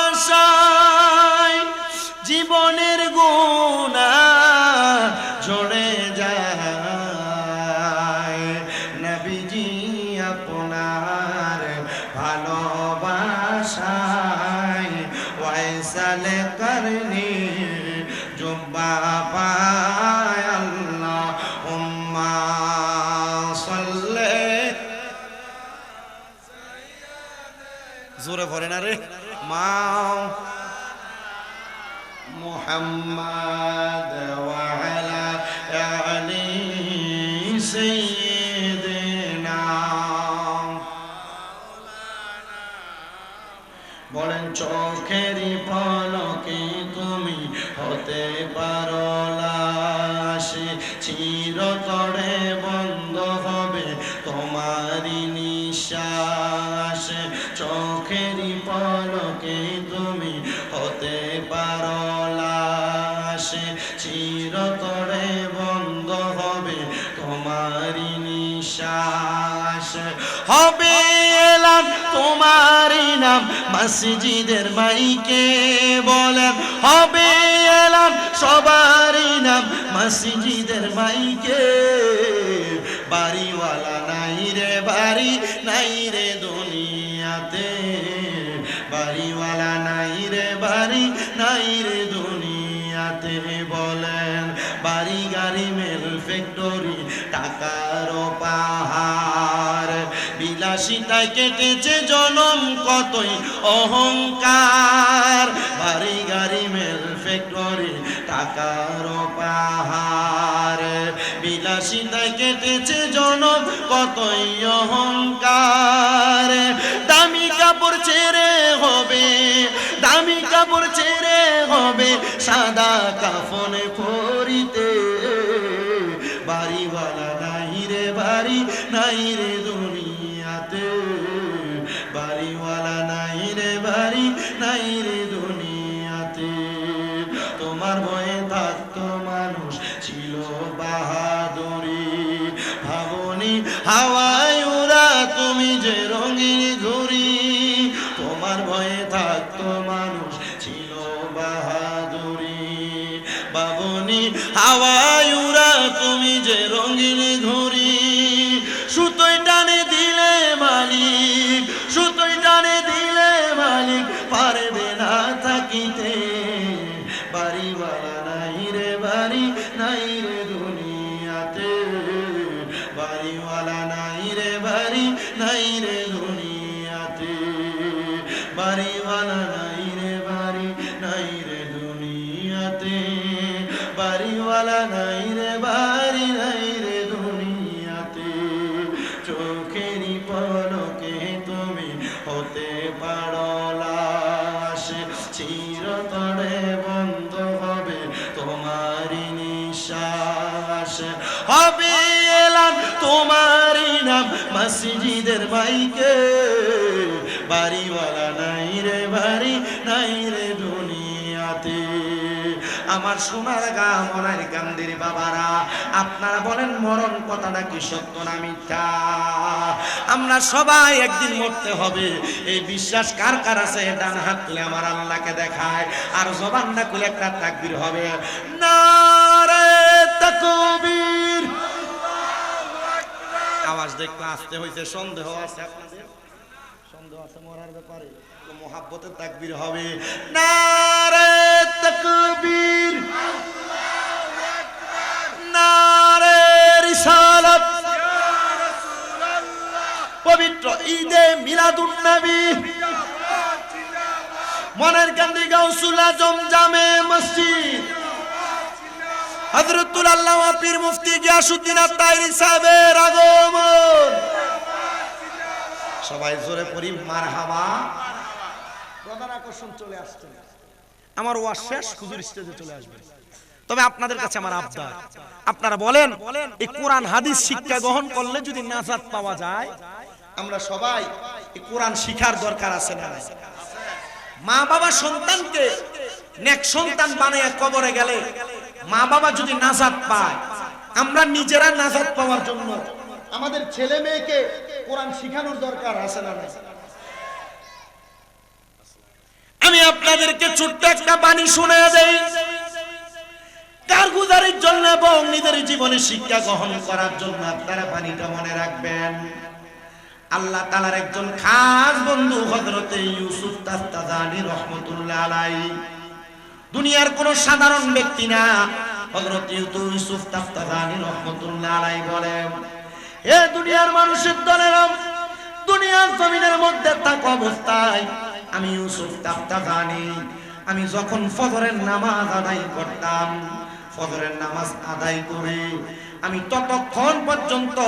জীবনের গুনাহ ঝরে যায়, নবীজি আপনার ভালোবাসায় ওয়াইসাল করনি জুব্বা পায়। আল্লাহুম্মা সাল্লি, জোরে পড়ে না রে, মা মুহাম্মদ ওয়া আলা আলি চিরতরে বন্ধ হবে তোমারই নিঃশ্বাস, চোখেরই পলকে তুমি হতে পারো লাশ, চিরতরে বন্ধ হবে তোমারই নিঃশ্বাস। হবে এলান তোমারই নাম মসজিদের মাইকে বলেন, হবে এলান সবারই নাম মসজিদের মাইকে। বাড়িওয়ালা নাই রে বাড়ি নাই রে দুনিয়াতে, বাড়িওয়ালা নাই রে বাড়ি নাই রে দুনিয়াতে। বলেন বাড়ি গাড়ি মেল ফ্যাক্টরি টাকার পাহাড়, বিলাসিতায় কেটেছে জনম কতই অহংকার। বাড়ি গাড়ি মেল ফ্যাক্টরি টাকার পাহাড়, বিলাসিতায় কেটেছে জনম কতই অহংকার। দামি কাপড় ছেড়ে হবে, দামি কাপড় ছেড়ে হবে সাদা কাফনে পরিতে। বাড়িওয়ালা নাই রে বাড়ি নাই রে দুনিয়াতে, বাড়িওয়ালা নাই রে বাড়ি নাই রে দুনিয়াতে। তোমার ভয়ে থাকতো মানুষ ছিল বাহাদুরি, ভাবনি হাওয়ায় উড়া তুমি যে রঙিন ঘুড়ি। তোমার ভয়ে থাকতো মানুষ ছিল বাহাদুরি, ভাবনি হাওয়ায় উড়া তুমি যে রঙিন ঘুড়ি। সুতোই টানে দিলে মালিক, সুতোই টানে দিলে মালিক পারবে না থাকিতে। বাড়িওয়ালা নাই রে বাড়ি নাই রে দুনিয়াতে, বাড়িওয়ালা নাই রে বাড়ি নাই রে দুনিয়াতে। বাড়িওয়ালা নাই রে বাড়ি নাই রে দুনিয়াতে, বাড়িওয়ালা নাই রে বাড়ি নাই রে দুনিয়াতে। চোখেরই পলকে তুমি হতে পারো লাশ, চিরতরে বন্ধ হবে তোমারই নিঃশ্বাস। হবে এলান তোমারই নাম মসজিদের মাইকে, বাড়িওয়ালা নাই রে বাড়ি নাই রে দুনিয়াতে। আমার সোনার গা মনের কান্দির বাবারা, আপনারা বলেন মরণ কথাটা কি সত্য না মিথ্যা? আমরা সবাই একদিন মরতে হবে, এই বিশ্বাস কার কার আছে? ডান হাত তুলে আমার আল্লাহকে দেখায়, আর জবানটা খুলে একটা তাকবীর হবে। নারে তাকবীর। আওয়াজ দেখলে আসতে হইছে, সন্দেহ আছে আপনাদের? সন্দেহ আছে মরার ব্যাপারে? তো মোহাব্বতের তাকবীর হবে। নারে তাকবীর, নারে রিসালাত। পবিত্র ঈদে মিলাদুন নবী, মনের কান্দি গাউসুল আজম জামে মসজিদ, হযরতুল আল্লামা পীর মুফতি গিয়াসউদ্দিন আত-তাহেরি সাহেবের আগমন। সবাই জোরে পড়ি মারহাবা। প্রধান আকর্ষণ চলে আসছে, আমার ওয়াজ শেষ, হুজুর স্টেজে চলে আসবেন। তবে আপনাদের কাছে আমার আবদার, আপনারা বলেন এই কোরআন হাদিস শিক্ষা গ্রহণ করলে যদি নাজাত পাওয়া যায়, আমরা সবাই এই কোরআন শিখার দরকার আছে না? মা বাবা সন্তানকে নেক সন্তান বানায় কবরে গেলে মা বাবা যদি নাজাত পায়, আমরা নিজেরা নাজাত পাওয়ার জন্য আমাদের ছেলে মেয়েকে কোরআন শিখানোর দরকার আছে না? আমি আপনাদেরকে ছোট্ট একটা বাণী শুনিয়ে দেই, কারগুজারির জন্য এবং নিজের জীবনে শিক্ষা গ্রহণ করার জন্য আপনারা বাণীটা মনে রাখবেন। আল্লাহ তাআলার একজন খাস বন্ধু হযরতে ইউসুফ তাফতাজানী রাহমাতুল্লাহ আলাইহি, দুনিয়ার কোন সাধারণ ব্যক্তি না। হযরত ইউসুফ তাফতাজানী রাহমাতুল্লাহ আলাইহি বলেন, হে দুনিয়ার মানুষের দলেরা, দুনিয়ার জমিনের মধ্যে থাকা অবস্থায় আমি ইউসুফ তাফতাজানী, আমি যখন ফজরের নামাজ আদায় করতাম, ফজরের নামাজ আদায় করে আমি ততক্ষণ পর্যন্ত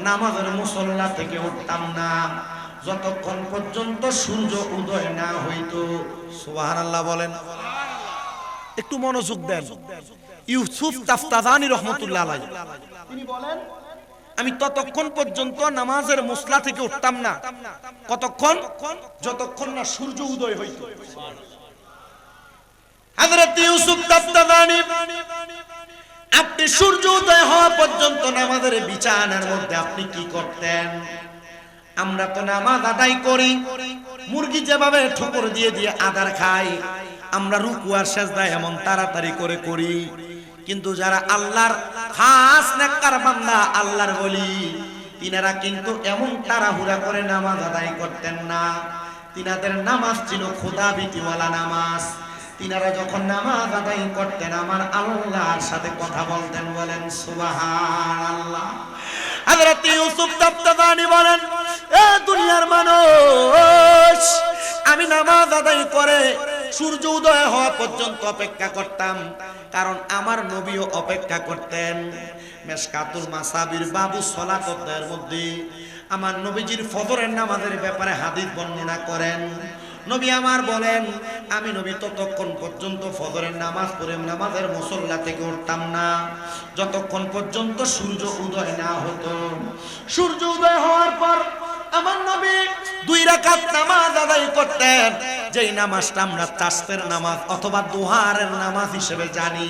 নামাজের মুসল্লা থেকে উঠতাম না যতক্ষণ পর্যন্ত সূর্য উদয় না হইতো। সুবহানাল্লাহ বলেন, একটু মনোযোগ দেন। ইউসুফ তাফতাজানি রহমতুল্লাহ আলাইহি, তিনি বলেন আমি ততক্ষণ পর্যন্ত নামাজের মুসলা থেকে উঠতাম না, কতক্ষণ? যতক্ষণ না সূর্য উদয় হইত। হযরত ইউসুফ তাফতাজানি, আপনি সূর্য উদয় হওয়া পর্যন্ত নামাজের বিছানার মধ্যে আপনি কি করতেন? আমরা তো নামাজ আদায় করি, মুরগি যেভাবে ঠোকর দিয়ে দিয়ে আদার খায়, আমরা রুকু আর সিজদা এমন তাড়াতাড়ি করে করি। কিন্তু যারা আল্লাহর খাস নেককার বান্দা, আল্লাহর ওলি, তিনারা কিন্তু এমন তাড়াহুড়া করে নামাজ আদায় করতেন না। তিনাদের নামাজ ছিল খোদা ভীতিওয়ালা নামাজ। তিনারা যখন নামাজ আদায় করতেন আমার আল্লাহর সাথে কথা বলতেন। বলেন সুবহানাল্লাহ। হযরত ইউসুফ তাফতাজানি বলেন, এ দুনিয়ার মানুষ, আমি নামাজ আদায় করে সূর্য উদয় হওয়া পর্যন্ত অপেক্ষা করতাম, কারণ আমার নবীও অপেক্ষা করতেন। মিশকাতুল মাসাবির বাবু সালাতের মধ্যে আমার নবীজির ফজরের নামাজের ব্যাপারে হাদিস বর্ণনা করেন। নবী আমার বলেন, আমি নবী ততক্ষণ পর্যন্ত ফজরের নামাজ পড়ে নামাজের মুসল্লা থেকে উঠতাম না যতক্ষণ পর্যন্ত সূর্য উদয় না হতো। সূর্য উদয় হওয়ার পর আমার নবী 2 রাকাত নামাজ আদায় করতেন, যেই নামাজটা আমরা তাসবিহের নামাজ অথবা দুহারের নামাজ হিসেবে জানি।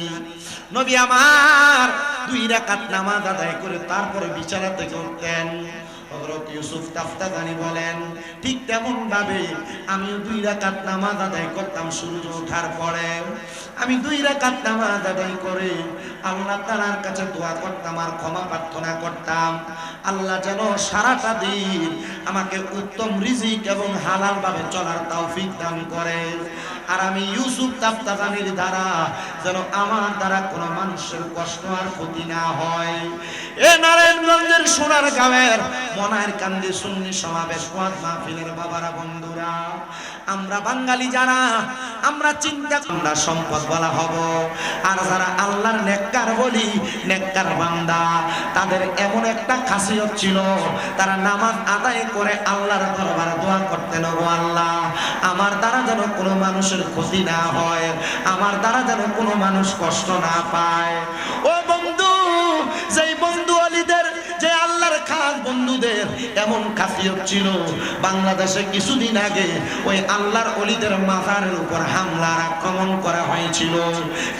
নবী আমার 2 রাকাত নামাজ আদায় করে তারপরে বিছানা থেকে উঠতেন। হযরত ইউসুফ তাফতাজানি বলেন, ঠিক তেমন ভাবে আমি 2 রাকাত নামাজ আদায় করতাম সূর্য ওঠার পরে। আমি 2 রাকাত নামাজ আদায় করে আল্লাহ তাআলার কাছে দোয়া করতাম আর ক্ষমা প্রার্থনা করতাম, আল্লাহ যেন সারাটা দিন আমাকে উত্তম রিজিক এবং হালাল ভাবে চলার তৌফিক দান করে। আর আমি ইউসুফ তাফতাজানির দ্বারা যেন আমার দ্বারা কোনো মানুষের কষ্ট আর ক্ষতি না হয়। এ নারায়ণগঞ্জের সোনার গাঁয়ের মনার কান্দি সুন্নি সমাবেশ ওয়াজ মাহফিলের বাবারা, বন্ধুরা, আমরা বাঙালি যারা, আমরা চিন্তা আমরা সম্পদ বলা হব। আর যারা আল্লাহর নেককার বলি, নেককার বান্দা, তাদের এমন একটা খাসিয়ত ছিল, তারা নামাজ আদায় করে আল্লাহর দরবারে দোয়া করতেন, ও আল্লাহ, আমার দ্বারা যেন কোনো মানুষের ক্ষতি না হয়, আমার দ্বারা যেন কোনো মানুষ কষ্ট না পায়। ও বন্ধু, যেই বন্ধু আলীদের, যে আল্লাহর খাস বন্ধুদের এমন খাসিয়ত ছিল, বাংলাদেশে কিছুদিন আগে ওই আল্লাহর ওলিদের মাজারের উপর হামলার আক্রমণ করা হয়েছিল।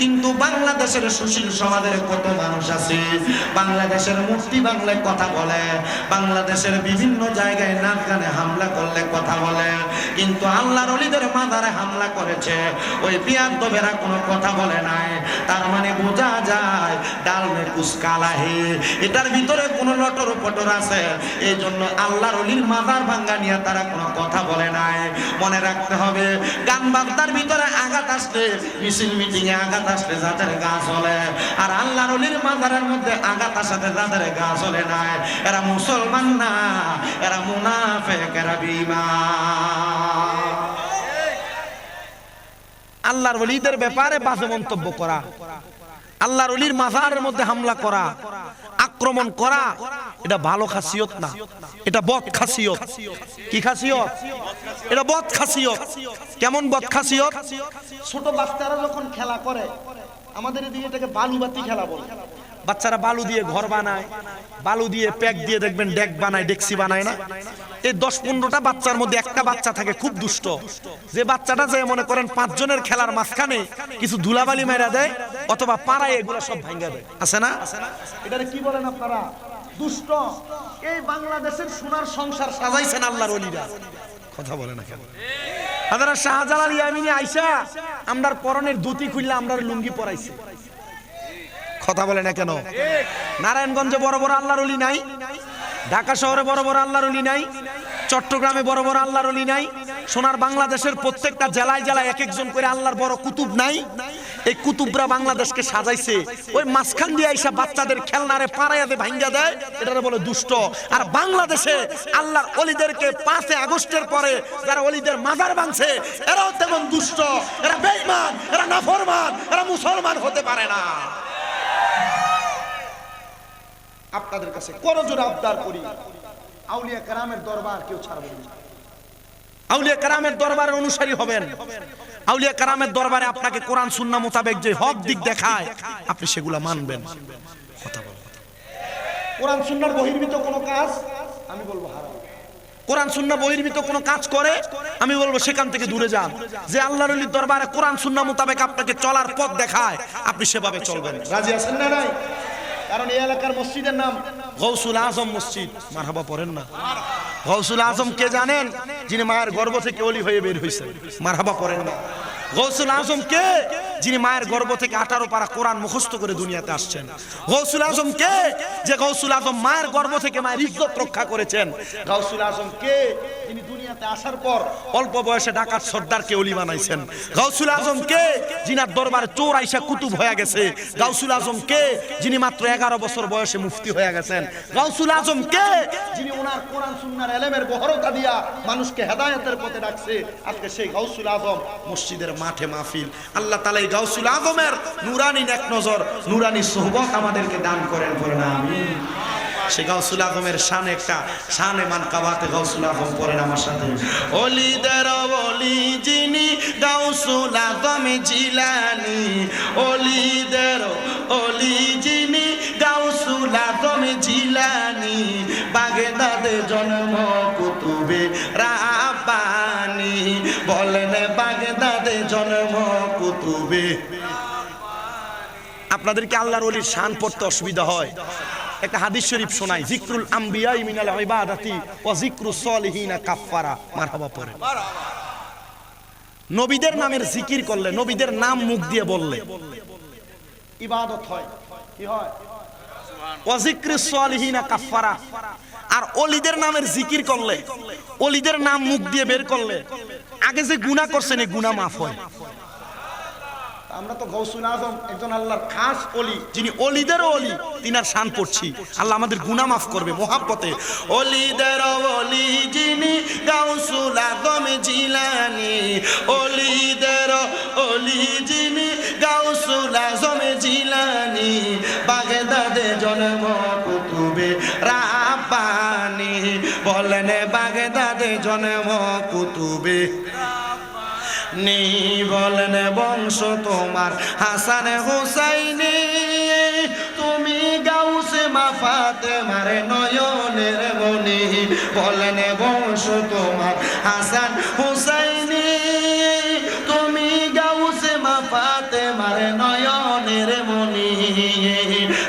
কিন্তু বাংলাদেশের সুশীল সমাজের কত মানুষ আছে, বাংলাদেশের মুফতি বাংলায় কথা বলে, বাংলাদেশের বিভিন্ন জায়গায় নাচ গানে হামলা করলে কথা বলে, কিন্তু আল্লাহর ওলিদের মাজারে হামলা করেছে, ওই বিয়াদবেরা কোনো কথা বলে নাই। তার মানে বোঝা যায় ডাল মে কুছ কালা হে, এটার ভিতরে কোনো লটর পটর আছে। এই জন্য আল্লাহর ওলির মাজার ভাঙ্গা নিয়ে তারা কোনো কথা বলে নাই। মনে রাখতে হবে, গান বাজনার ভিতরে আঘাত আসলে, মিছিল মিটিং এ আঘাত আসলে যাদের গা চলে, আর আল্লাহর ওলির মাজারের মধ্যে আঘাত আসাতে যাদের গা চলে নাই, এরা মুসলমান না, এরা মুনাফিক, এরা বেঈমান। আল্লাহর ওলিদের ব্যাপারে বাজে মন্তব্য করা, আল্লাহর ওলির মাজারের মধ্যে হামলা করা, আক্রমণ করা, এটা ভালো খাসিয়ত না, এটা বদ খাসিয়ত। কি খাসিয়ত? এটা বদ খাসিয়ত। কেমন বদ খাসিয়ত? ছোট বাচ্চারা যখন খেলা করে, আমাদের এদিকে এটাকে বালুবাতি খেলা বলে। বাচ্চারা বালু দিয়ে ঘর বানায়, বালু দিয়ে প্যাক দিয়ে দেখবেন ডেক বানায়, ডেকসি বানায় না? এই 10-15টা বাচ্চার মধ্যে একটা বাচ্চা থাকে খুব দুষ্ট, যে বাচ্চাটা যে মনে করেন 5 জনের খেলার মাঝখানে কিছু ধুলাবালি মেরা দেয় অথবা পাড়ায় এগুলো সব ভাঙা দেয়, আছে না? এটারে কি বলেন আপনারা? দুষ্ট। এই বাংলাদেশের সোনার সংসার সাজাইছেন আল্লাহর ওলিরা, কথা বলে না কেন? আপনারা শাহজালাল ইয়ামিনী আইসা আমরার পরনের ধুতি খুললে আমরার লুঙ্গি পরাইছে, কথা বলে না কেন? নারায়ণগঞ্জে বড় বড় আল্লাহর ওলি নাই? ঢাকা শহরে বড় বড় আল্লাহর ওলি নাই? চট্টগ্রামে বড় বড় আল্লাহর ওলি নাই? সোনার বাংলাদেশের প্রত্যেকটা জেলায় জেলায় এক একজন করে আল্লাহর বড় কুতুব নাই? এই কুতুবরা বাংলাদেশকে সাজাইছে, ওই মাঝখান দিয়ে আইসা বাচ্চাদের খেলনারে পাড়াইয়াতে ভাঙ্গা দেয়, এটারে বলে দুষ্ট। আর বাংলাদেশে আল্লাহর ওলিদেরকে 5 আগস্টের পরে যারা ওলিদের মাজার ভাঙছে, এরাও তেমন দুষ্ট, এরা বেঈমান, এরা নাফরমান, এরা মুসলমান হতে পারে না। আপনাদের কাছে করজোড়ে আবদার করি, আউলিয়া কেরামের দরবার কেউ ছাড়বেন না, আউলিয়া কেরামের দরবারের অনুসারী হবেন। আউলিয়া কারামের দরবারে আপনাকে কোরআন সুন্নাহ মোতাবেক যে হক দিক দেখায় আপনি সেগুলা মানবেন। কথা বলুন, কোরআন সুন্নাহর বহির্ভূত কোনো কাজ আমি বলবো হারাম। কোরআন সুন্নাহ বহির্ভূত কোনো কাজ করে আমি বলবো সেখান থেকে দূরে যান। যে আল্লাহর ওলির দরবারে কোরআন সুন্নাহ মোতাবেক আপনাকে চলার পথ দেখায় আপনি সেভাবে চলবেন। রাজি আছেন না? নাই? কারণ এই এলাকার মসজিদের নাম গৌসুল আজম মসজিদ। মারহাবা পড়েন না? গৌসুল আজম কে জানেন? যিনি মায়ের গর্ভ থেকে ওলি হয়ে বের হয়েছেন। মারহাবা পড়েন না? গৌসুল আজম কে? যিনি মায়ের গর্ভ থেকে 18 পারা কোরআন মুখস্থ করে দুনিয়াতে আসছেন। গৌসুল আজম কে? যে গৌসুল আজম মায়ের গর্ভ থেকে মায়ের ইজ্জত রক্ষা করেছেন। গৌসুল আজম কে? যিনি দুনিয়াতে আসার পর অল্প বয়সে ডাকাত সর্দারকে ওলি বানাইছেন। গৌসুল আজম কে? যিনার দরবারে চোর আইসা কুতুব হয়ে গেছে। গৌসুল আজম কে? যিনি মাত্র 11 বছর বয়সে মুফতি হয়ে গেছেন। গৌসুল আজম কে? যিনি ওনার কোরআন সুন্নাহর ইলমের বহরতা দিয়া মানুষকে হেদায়েতের পথে রাখছে। আজকে সেই গৌসুল আজম মসজিদের মাঠে মাহফিল। আল্লাহ তাআলা এই গৌসুল আজমের নুরানি নেক নজর, নুরানি সোহবত আমাদেরকে দান করেন, বলেন আমিন। সেই গৌসুল আজমের শান একটা শানে মানকাবাতে গৌসুল আজম পড়েন আমার সাথে। ওলিদের ওলি যিনি গৌসুল আজম জিলানী, ওলিদের ওলি যিনি গৌসুল আজম জিলানী, বাগদাদে জন্ম কুতুবে রাব্বানী, বলেন বাগদাদে জন্ম কুতুবে। আপনাদেরকে আল্লাহর ওলির শান পড়তে অসুবিধা হয়, একটা হাদিস শরীফ শোনাই, যিকরুল আম্বিয়া মিনাল ইবাদাতি ওয়া যিকরুস সলিহিনা কাফারা। মারহাবা পড়েন। নবীদের নামের জিকির করলে, নবীদের নাম মুখ দিয়ে বললে ইবাদত হয়। কি হয়? ওয়া যিকরুস সলিহিনা কাফারা। আর ওলিদের নামের জিকির করলে, ওলিদের নাম মুখ দিয়ে বের করলে আগে যে গুনাহ করছেন এই গুনাহ মাফ হয়। আমরা তো গৌসুল আজম একজন আল্লাহর খাস ওলি, যিনি ওলিদের ওলি, তিনার শান পড়ছি। আল্লাহ আমাদের গুনাহ মাফ করবে মোহাব্বতে। ওলিদের ওলি যিনি গৌসুল আজম জিলানী, ওলিদের ওলি যিনি গৌসুল আজম জিলানী, বাগদাদে জন্ম কুতুবে রাব্বানী, বলেন বাগদাদে জন্ম কুতুবে নি, বলেন বংশ তোমার হাসান হুসাইনি, তুমি গাউসে মা ফাতেমার নয়নের মনি, বলেন বংশ তোমার হাসান হুসাইনি, তুমি গাউসে মা ফাতেমার নয়নের মনি,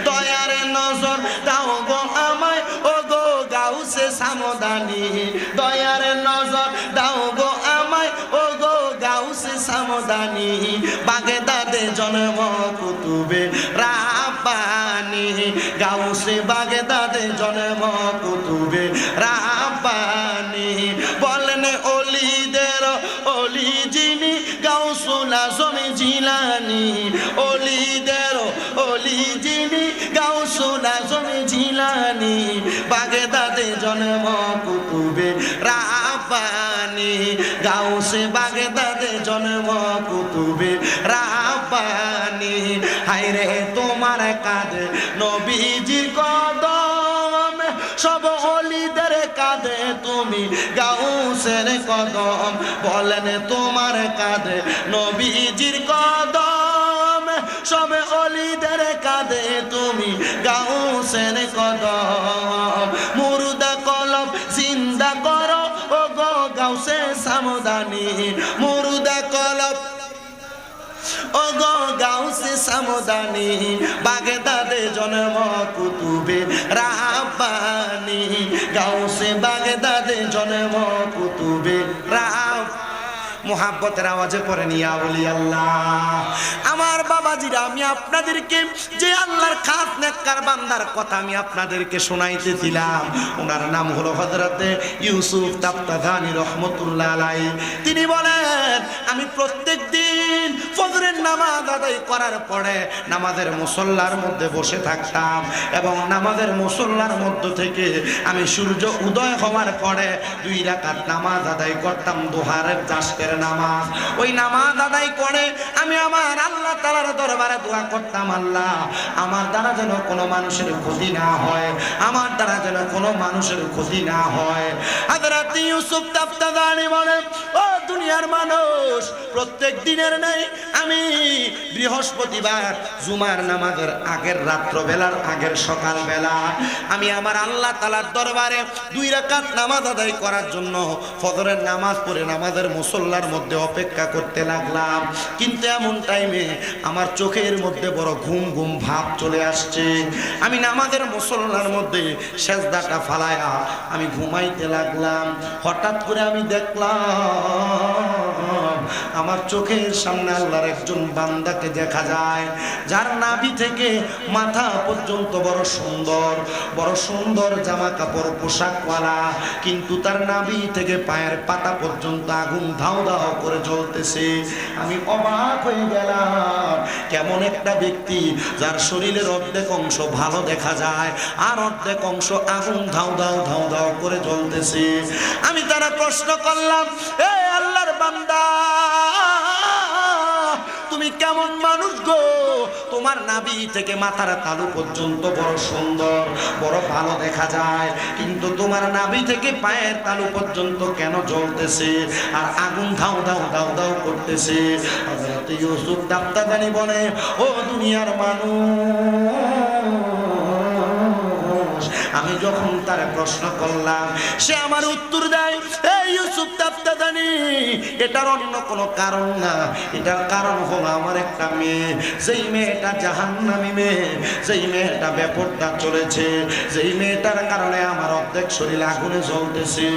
দয়ার নজর দাও গো আমায় ও গো গাউসে সামদানি, দয়ার নজর দাও গো আমায় ও গো গাউসে সামদানি, বাগদাদে জন্ম কুতুবে রাব্বানী, গাউসে বাগদাদে জন্ম কুতুবে রাব্বানী, বলেন ওলিদের ওলি যিনি গাউসুল আজম জিলানী, ওলিদের ওলি যিনি গাউসুল আজম জিলানী, বাগদাদে জন্ম কুতুবে রাব্বানী, গাউসে বাগদাদে জন্ম কুতুবে রাব্বানী, হায়রে তোমার কাঁধে নবীজির কদম, সব ওলিদের কাঁধে তুমি গাউসের কদম, বলেন তোমার কাঁধে নবীজির কদম, সব ওলিদের কাঁধে তুমি গাউসের কদম, মুর্দা কলব জিন্দা করো ও গো গাউসে সামদানি, মুর্দা কলব ও গো গাউসে সামদানি, বাগদাদে জন্ম কুতুবে রাব্বানী, গাউসে বাগদাদে জন্ম কুতুবে রাব্বানী। মোহাব্বতের আওয়াজে পড়েন ইয়া ওলি আল্লাহ। আমার বাবাজিরা, আমি আপনাদেরকে যে আল্লাহর খাস নেককার বান্দার কথা আমি আপনাদেরকে শোনাইতে দিলাম, ওনার নাম হলো হযরতে ইউসুফ তাফতাগানি রহমতুল্লাহ আলাইহি। তিনি বলেন আমি প্রত্যেক দিন দিন ফজরের নামাজ আদায় করার পরে নামাজের মুসল্লার মধ্যে বসে থাকতাম এবং নামাজের মুসল্লার মধ্য থেকে আমি সূর্য উদয় হওয়ার পরে 2 রাকাত নামাজ আদায় করতাম, দুহারের জাসকের নামাজ। ওই নামাজ আদায় করে আমি আমার আল্লাহ তাআলার দরবারে দোয়া করতাম, আল্লাহ আমার দ্বারা যেন কোনো মানুষের ক্ষতি না হয়, আমার দ্বারা যেন কোনো মানুষের ক্ষতি না হয়। হযরত ইউসুফ তাফতাদানি বলেন, ও দুনিয়ার মানুষ, প্রত্যেক দিনের নেই আমি বৃহস্পতিবার জুমার নামাজের আগের রাত্রবেলার আগের সকালবেলা আমি আমার আল্লাহ তাআলার দরবারে 2 রাকাত নামাজ আদায় করার জন্য ফজরের নামাজ পড়ে নামাজের মুসল্লার মধ্যে অপেক্ষা করতে লাগলাম। কিন্তু এমন টাইমে আমার চোখের মধ্যে বড় ঘুম ঘুম ভাব চলে আসছে। আমি নামাজের মুসল্লার মধ্যে সেজদাটা ফালায়া আমি ঘুমাইতে লাগলাম। হঠাৎ করে আমি দেখলাম আমার চোখের সামনে আল্লাহর একজন বান্দাকে দেখা যায়, যার নাভি থেকে মাথা পর্যন্ত বড় সুন্দর জামা কাপড় পোশাকওয়ালা, কিন্তু তার নাভি থেকে পায়ের পাতা পর্যন্ত আগুন ধাও ধাও করে জ্বলতেছে। আমি অবাক হয়ে গেলাম, কেমন একটা ব্যক্তি যার শরীরের অর্ধেক অংশ ভালো দেখা যায় আর অর্ধেক অংশ আগুন ধাও ধাও করে জ্বলতেছে। আমি তারা প্রশ্ন করলাম, এ আল্লাহর বান্দা, তুমি কেমন মানুষ গো? তোমার নাভি থেকে মাথার তালু পর্যন্ত বড় সুন্দর বড় ভালো দেখা যায়, কিন্তু তোমার নাভি থেকে পায়ের তালু পর্যন্ত কেন জ্বলতেছে আর আগুন ধাও ধাও করতেছে? হযরত ইউসুফ তাফতাদানি বলে, ও দুনিয়ার মানুষ, আমি যখন তার প্রশ্ন করলাম সে আমার উত্তর দেয়, এই ইউসুফ তাফতাদানি, এটার অন্য কোনো কারণ না, এটার কারণ হলো আমার একটা মেয়ে, যেই মেয়েটা জাহান্নামী মেয়ে, যেই মেয়েটা বেপরদা চলেছে, যেই মেয়েটার কারণে আমার অর্ধেক শরীর আগুনে জ্বলতেছে।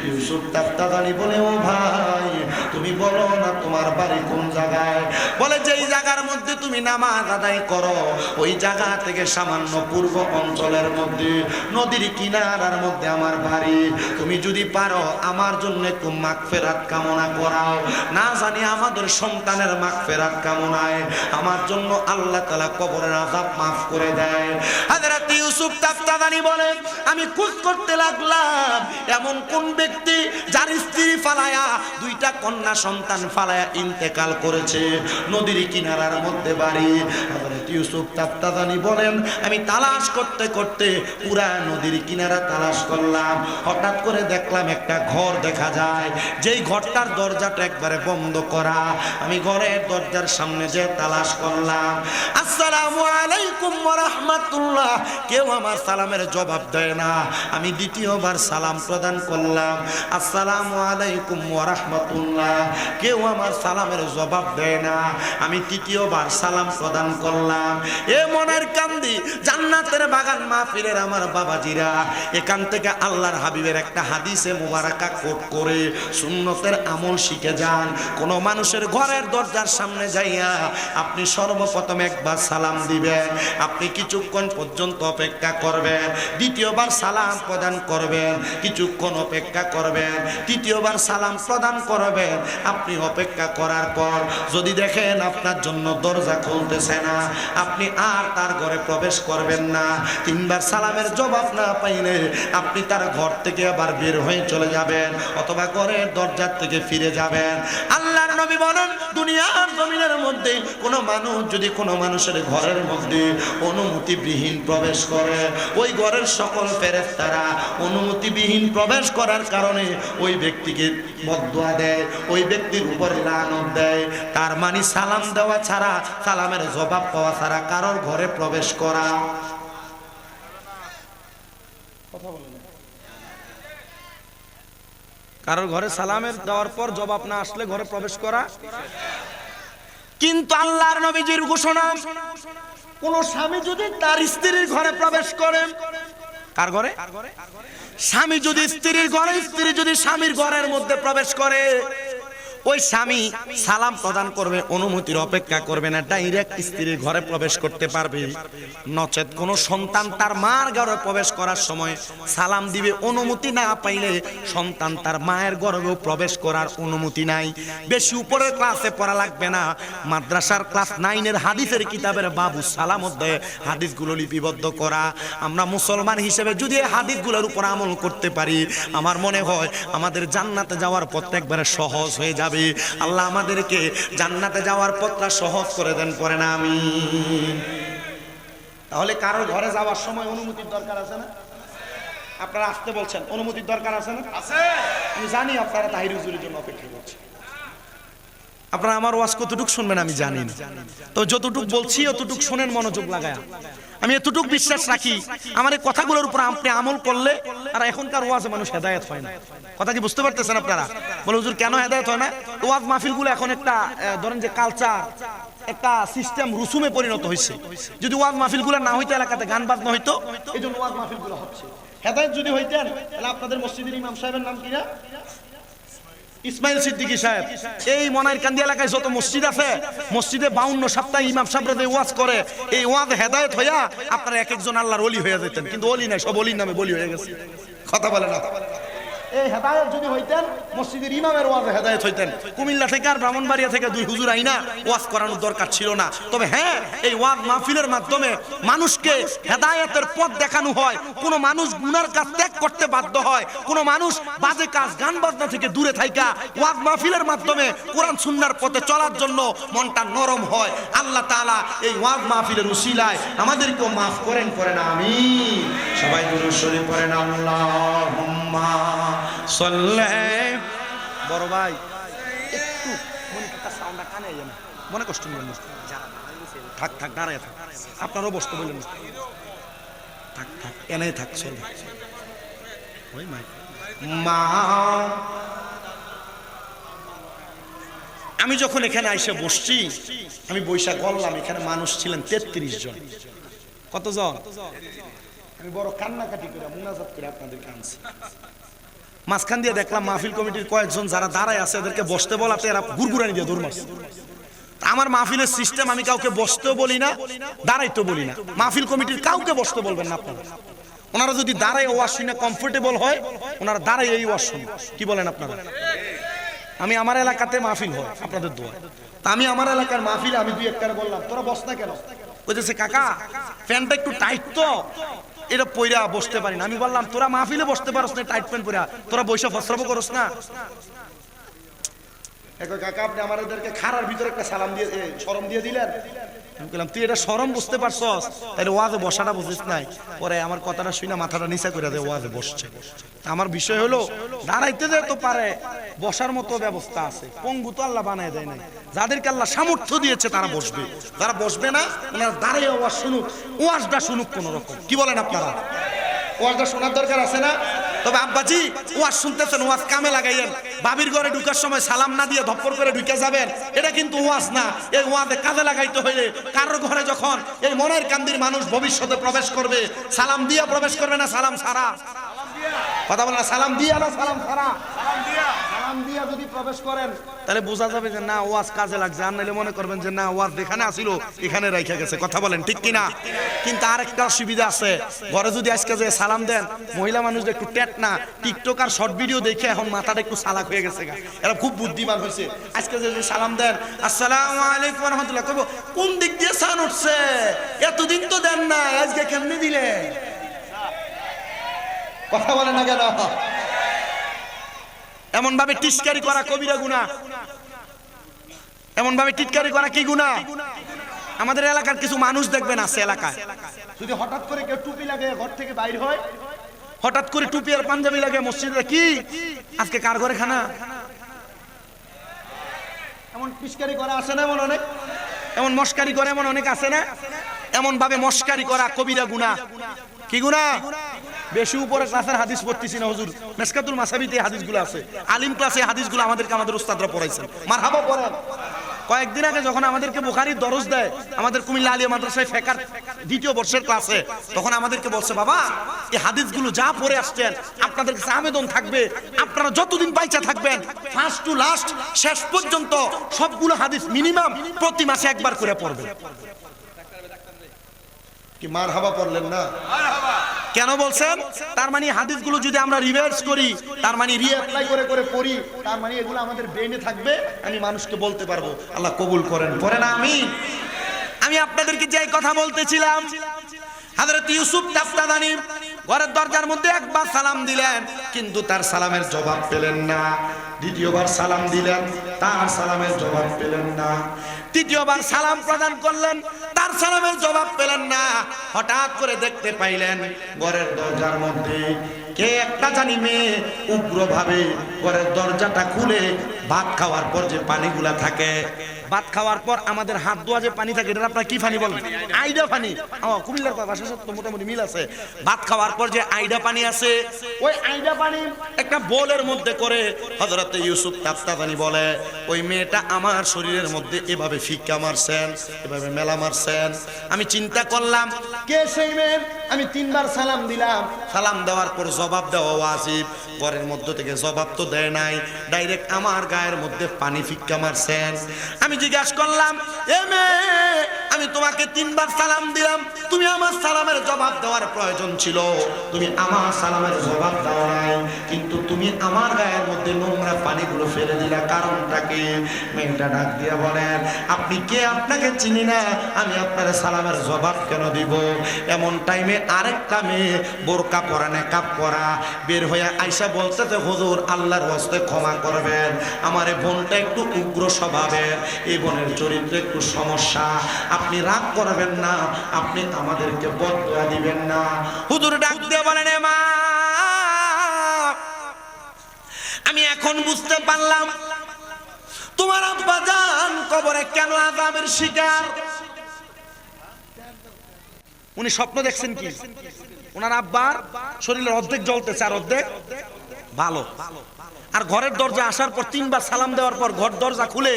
ইউসুফ তাফতাদানি বলে, ও ভাই, তুমি বলো না তোমার বাড়ি কোন জায়গায়? বলে, যেই জায়গার মধ্যে তুমি নামাজ আদায় করো ওই জায়গা থেকে সামান্য পূর্ব অঞ্চলের মধ্যে নদীর কিনারার মধ্যে আমার বাড়ি। তুমি যদি পারো আমার জন্য একটু মাগফিরাত কামনা করাও, না জানি আমাদের সন্তানের মাগফিরাত কামনায় আমার জন্য আল্লাহ তাআলা কবরের আযাব মাফ করে দেয়। হযরত ইউসুফ তাফতাদানি বলেন, আমি খোঁজ করতে লাগলাম এমন কোন ব্যক্তি যার স্ত্রী ফালায়া 2টা কন্যা সন্তান ফালায়া ইন্তেকাল করেছে, নদীর কিনারার মধ্যে বাড়ি। হযরত ইউসুফ তাফতাদানি বলেন, আমি তালাশ করতে করতে পুরা নদীর কিনারা তালাশ করলাম। হঠাৎ করে দেখলাম একটা ঘর দেখা যায়, যেই ঘরটার দরজাটা একবারে বন্ধ করা। আমি ঘরের দরজার সামনে যে তালাশ করলাম, আসসালামু আলাইকুম ওয়া রাহমাতুল্লাহ, কেউ আমার সালামের জবাব দেয় না। আমি দ্বিতীয়বার সালাম প্রদান করলাম, আসসালামু আলাইকুম ওয়া রাহমাতুল্লাহ, কেউ আমার সালামের জবাব দেয় না। আমি তৃতীয়বার সালাম প্রদান করলাম। এ মনের কান্দি জান্নাতের বাগান মাহফিলের আমার বাবাজিরা, এখান থেকে আল্লাহর হাবিবের একটা হাদিসে মুবারাকা কোট করে সুন্নতের আমল শিখে যান। কোন মানুষের ঘরের দরজার সামনে যাইয়া আপনি সর্বপ্রথম একবার সালাম দিবেন, আপনি কিছুক্ষণ পর্যন্ত অপেক্ষা করবেন, দ্বিতীয়বার সালাম প্রদান করবেন, কিছুক্ষণ অপেক্ষা করবেন, তৃতীয়বার সালাম প্রদান করবেন। আপনি অপেক্ষা করার পর যদি দেখেন আপনার জন্য দরজা খুলতেছে না, আপনি আর তার ঘরে প্রবেশ করবেন না। 3বার সালামের জবাব না পাইলে আপনি তার ঘর থেকে আবার বের হয়ে চলে যাবেন অথবা ঘরের দরজার থেকে ফিরে যাবেন। আল্লাহর নবী বলেন, দুনিয়ার জমিনের মধ্যে কোনো মানুষ যদি কোনো মানুষের ঘরের মধ্যে অনুমতিবিহীন প্রবেশ করে, ওই ঘরের সকল ফেরেশতারা অনুমতিবিহীন প্রবেশ করার কারণে ওই ব্যক্তিকে বদদুয়া দেয়, ওই ব্যক্তির উপর লানত দেয়। তার মানে সালাম দেওয়া ছাড়া, সালামের জবাব পাওয়া ছাড়া কারোর ঘরে প্রবেশ করা। কথা বলেন, কারোর ঘরে সালামের দেওয়ার পর জবাব না আসলে ঘরে প্রবেশ করা। কিন্তু আল্লাহর নবীজির ঘোষণা, কোন স্বামী যদি তার স্ত্রীর ঘরে প্রবেশ করে, কার ঘরে? স্বামী যদি স্ত্রীর ঘরে, স্ত্রী যদি স্বামীর ঘরের মধ্যে প্রবেশ করে, ওই স্বামী সালাম প্রদান করবে, অনুমতির অপেক্ষা করবে না, ডাইরেক্ট স্ত্রীর ঘরে প্রবেশ করতে পারবে। নচেত কোনো সন্তান তার মার ঘরে প্রবেশ করার সময় সালাম দিবে, অনুমতি না পাইলে সন্তান তার মায়ের ঘরেও প্রবেশ করার অনুমতি নাই। বেশি উপরের ক্লাসে পড়া লাগবে না, মাদ্রাসার ক্লাস 9-এর হাদিসের কিতাবের বাবু সালাম অধ্যায়ে হাদিসগুলো লিপিবদ্ধ করা। আমরা মুসলমান হিসেবে যদি এই হাদিসগুলোর উপর আমল করতে পারি, আমার মনে হয় আমাদের জান্নাতে যাওয়ার পথটা একবারে সহজ হয়ে যাবে। আল্লাহ আমাদেরকে জান্নাতে যাওয়ার পথটা সহজ করে দেন, পরে না আমিন। তাহলে কারোর ঘরে যাওয়ার সময় অনুমতির দরকার আছে না? আপনারা আসতে বলছেন, অনুমতির দরকার আছে না? আছে। আমি জানি আপনারা তাহির হুজুরের জন্য অপেক্ষা করছেন। আপনারা আমার ওয়াজ কতটুকু শুনবেন আমি জানি না, তো যতটুকু বলছি অতটুকু শুনেন মনোযোগ লাগায়া। আমি এতটুকু বিশ্বাস রাখি আমার এই কথাগুলোর উপর আপনি আমল করলে, আর এখনকার ওয়াজে মানুষ হেদায়েত হয় না। কথা কি বুঝতে পারতেছেন আপনারা? বলে হুজুর কেন হেদায়েত হয় না? ওয়াজ মাহফিলগুলো এখন একটা ধরেন যে কালচার, একটা সিস্টেম, রুসুমে পরিণত হয়েছে। যদি ওয়াজ মাহফিলগুলো না হইতো, এলাকাতে গান বাজনা হইতো, এই জন্য ওয়াজ মাহফিলগুলো হচ্ছে। হেদায়েত যদি হইতেন তাহলে আপনাদের মসজিদের ইমাম সাহেবের নাম কি না? ইসমাইল সিদ্দিকী সাহেব। এই মনাইর কান্দি এলাকায় যত মসজিদ আছে, মসজিদে 52 সপ্তাহে ইমাম সাহেবরা যে ওয়াজ করে, এই ওয়াজ হেদায়েত হইয়া আপনারা এক একজন আল্লাহর ওলি হয়ে যেতেন। কিন্তু ওলি নাই, সব ওলির নামে বলি হয়ে গেছে। কথা বলে না? এই হেদায়েত যদি হইতেন, মসজিদের ইমামের ওয়াজে হেদায়েত হইতেন। কুমিল্লা থেকে আর ব্রাহ্মণবাড়িয়া থেকে 2 হুজুর আইনা ওয়াজ করানোর দরকার ছিল না। তবে হ্যাঁ, এই ওয়াজ মাহফিলের মাধ্যমে মানুষকে হেদায়েতের পথ দেখানো হয়। কোন মানুষ গুনার কাজ ত্যাগ করতে বাধ্য হয়, কোন মানুষ বাজে কাজ, গান বাজনা থেকে দূরে থাইকা ওয়াজ মাহফিলের মাধ্যমে কোরআন সুন্নাহর পথে চলার জন্য মনটা নরম হয়। আল্লাহ তাআলা এই ওয়াজ মাহফিলের উসিলায় আমাদেরকেও মাফ করেন, পড়েন আমিন। সবাই দুরূদ শরীফ পড়েন। আল্লাহুম্মা সাল্লি। বড় ভাই একটু মনে একটা সাউন্ডটা কানে যায় না, মনে কষ্ট নিবেন না। থাক থাক, দাঁড়ায় থাক, আপনারও বসতে বললেন। থাক থাক, এনে থাক, চলো। ওই মা, আমি যখন এখানে আইসা বসছি, আমি বৈশাখ বললাম, এখানে মানুষ ছিলেন 33 জন। কতজন? আমি বড় কান্নাকাটি করে মুনাজাত করে আপনাদেরকে আনছি। মাঝখান দিয়ে দেখলাম মাহফিল কমিটির কয়েকজন যারা দাঁড়ায় আছে, এদেরকে বসতে বলাতে এরা গুরগুরানি দিয়ে দৌড় মারছে। আমার মাহফিলের সিস্টেম, আমি কাউকে বসতেও বলি না, দাঁড়াইতেও বলি না। মাহফিল কমিটির কাউকে বসতে বলবেন না আপনারা। ওনারা যদি দাঁড়ায় ওয়াজ শুনে কমফোর্টেবল হয়, ওনারা দাঁড়ায় এই ওয়াজ শুনে। কি বলেন আপনারা? আমি আমার এলাকাতে মাহফিল হয় আপনাদের দোয়া, তা আমি আমার এলাকার মাহফিলে আমি 2-1 বললাম, তোরা বস না কেন? বলতেছে কাকা প্যান্টটা একটু টাইট তো, এটা পইরা বসতে পারি না। আমি বললাম তোরা মাহফিলে বসতে পারস না টাইট প্যান্ট পরা, তোরা বৈশা ফসরাবো করস না? কাকা আপনি আমাদেরকে খারার ভিতরে একটা সালাম দিয়ে শরম দিয়ে দিলেন। আমি বললাম তুই এটা শরম বুঝতে পারছস, তাহলে ওয়াজে বসাটা বুঝিস নাই। পরে আমার কথাটা শুনে মাথাটা নিচা করে দেয়, ওয়াজে বসছে। আমার বিষয় হলো দাঁড়াইতে যে তো পারে, বসার মতো ব্যবস্থা আছে। পঙ্গু তো আল্লাহ বানায় দেয় নাই। যাদেরকে আল্লাহ সামর্থ্য দিয়েছে তারা বসবে, যারা বসবে না ওনারা দাঁড়িয়ে ওয়াজ শুনুক, ওয়াজটা শুনুক কোন রকম। কি বলেন আপনারা? ওয়াজটা শোনার দরকার আছে না? তবে আব্বাজি ওয়াজ শুনতেছেন, ওয়াজ কামে লাগাইয়েন। বাবির ঘরে ঢুকার সময় সালাম না দিয়ে ধপ্পর করে ঢুকে যাবেন, এটা কিন্তু ওয়াজ না। এই ওয়াজে কাজে লাগাইতে হইলে কারোর ঘরে যখন এই মনের কান্দির মানুষ ভবিষ্যতে প্রবেশ করবে, সালাম দিয়া প্রবেশ করবে না সালাম ছাড়া? কথা বলেন না, সালাম দিয়া না সালাম ছাড়া? সালাম দিয়া যদি প্রবেশ করেন তাহলে বোঝা যাবে যে না ওয়াজ কাজে লাগছে, আর নাইলে মনে করবেন যে না ওয়াজ যেখানে আসিল এখানে রাইখা গেছে। কথা বলেন ঠিক কিনা? কিন্তু আরেকটা সুবিধা আছে, ঘরে যদি আজকে যে সালাম দেন, মহিলা মানুষদের একটু টেট না, টিকটক আর শর্ট ভিডিও দেখে এখন মাথাটা একটু চালাক হয়ে গেছে, এরা খুব বুদ্ধিমান হয়েছে। আজকে যে সালাম দেন আসসালামু আলাইকুম ওয়া রাহমাতুল্লাহ, কইবো কোন দিক দিয়ে সান উঠছে, এতদিন তো দেন না, আজকে কেমনে দিলেন? কথা বলে না কেন? এমন ভাবে টিটকারি করা কবিরা গুনাহ। এমন ভাবে টিটকারি করা কি গুনাহ? আমাদের এলাকার কিছু মানুষ দেখবেন আছে এলাকায়, যদি হঠাৎ করে কেউ টুপি লাগে ঘর থেকে বাইর হয়, হঠাৎ করে টুপি আর পাঞ্জাবি লাগে মসজিদে, কি আজকে কার ঘরে খানা? এমন টিটকারি করা আছে না? এমন অনেক, এমন মস্কারি করে এমন অনেক আছে না? এমন ভাবে মস্কারি করা কবিরা গুনাহ। কি গুনাহ? বেশি উপরে ক্লাসের হাদিস পড়তেছি না হুজুর, মিশকাতুল মাসাবিতে হাদিসগুলো আছে, আলিম ক্লাসে হাদিসগুলো আমাদেরকে আমাদের উস্তাদরা পড়াইছেন। মারহাবা পড়েন। কয়েকদিন আগে যখন আমাদেরকে বুখারীর দরস দেয় আমাদের কুমিল্লা আলিয়া মাদ্রাসায় ফিকহ দ্বিতীয় বর্ষের ক্লাসে, তখন আমাদেরকে বলছে বাবা এই হাদিসগুলো যা পড়ে আসছেন আপনাদের কাছে আবেদন থাকবে, আপনারা যতদিন বাইচা থাকবেন ফার্স্ট টু লাস্ট শেষ পর্যন্ত সবগুলো হাদিস মিনিমাম প্রতি মাসে একবার করে পড়বেন। কি মারহাবা পড়লেন না? কেন বলছেন? তার মানে হাদিসগুলো যদি আমরা রিভার্স করি, তার মানে রিঅ্যাপ্লাই করে করে পড়ি, তার মানে এগুলো আমাদের ব্রেনে থাকবে, আমি মানুষকে বলতে পারবো। আল্লাহ কবুল করেন, পড়েন আমিন। আমি আপনাদেরকে যে কথা বলতেছিলাম, হযরত ইউসুফ তাফতাদানি ঘরের দরজার মধ্যে একবার সালাম দিলেন, কিন্তু তার সালামের জবাব পেলেন না। দ্বিতীয়বার সালাম দিলেন, তার সালামের জবাব পেলেন না। তৃতীয়বার সালাম প্রদান করলেন, তার সালামের জবাব পেলেন না। হঠাৎ করে দেখতে পাইলেন ঘরের দরজার মধ্যে কে একটা জানি মেয়ে উগ্রভাবে ঘরের দরজাটা খুলে ভাত খাওয়ার পর যে পানিগুলা থাকে, ভাত খাওয়ার পর আমাদের হাত ধোয়া যে পানি থাকে, এটা আপনারা কি পানি বলেন? আইডা পানি। কুমিল্লার ভাষার সাথে মোটামুটি মিল আছে। ভাত খাওয়ার পর যে আইডা পানি আছে, ওই আইডা পানি একটা বোলের মধ্যে করে হযরত ইউসুফ তাফতাদানি বলে ওই মেয়েটা আমার শরীরের মধ্যে এভাবে ফিক্কা মারছেন, এভাবে মেলা মারছেন। আমি চিন্তা করলাম কে সেই মেয়ে। আমি তিনবার সালাম দিলাম, সালাম দেওয়ার পর জবাব দেওয়া ওয়াজিব। ঘরের মধ্যে থেকে জবাব তো দেয় নাই, ডাইরেক্ট আমার গায়ের মধ্যে পানি ফিক্কা মারছেন। আমি জিজ্ঞাসা করলাম এ মেয়ে, আমি তোমাকে তিনবার সালাম দিলাম, তুমি আমার সালামের জবাব দেওয়ার প্রয়োজন ছিল, তুমি আমার সালামের জবাব দাও নাই, কিন্তু তুমি আমার গায়ের মধ্যে নোংরা পানিগুলো ফেলে দিলা, কারণটা কি? মেয়েটা ডাক দিয়া বলেন আপনি কে? আপনাকে চিনি না, আমি আপনার সালামের জবাব কেন দিব? এমন টাইমে আরেকটা মেয়ে বোরকা পরা নেকাব পরা বের হয়ে আইসা বলতেছে হুজুর আল্লাহর ওয়াস্তে ক্ষমা করবেন, আমার এই বোনটা একটু উগ্র স্বভাবের, এই বোনের চরিত্রে একটু সমস্যা, আপনি রাগ করবেন না, আপনি আমাদেরকে বদয়া দিবেন না। হুজুর ডাক দিয়ে বলেন মা, আমি এখন বুঝতে পারলাম তোমার আব্বা জান কবরে কেন আযাবের শিকার। উনি স্বপ্ন দেখছেন কি? ওনার আব্বার শরীরের অর্ধেক জ্বলতেছে আর অর্ধেক ভালো। আর ঘরের দরজা আসার পর তিনবার সালাম দেওয়ার পর ঘর দরজা খুলে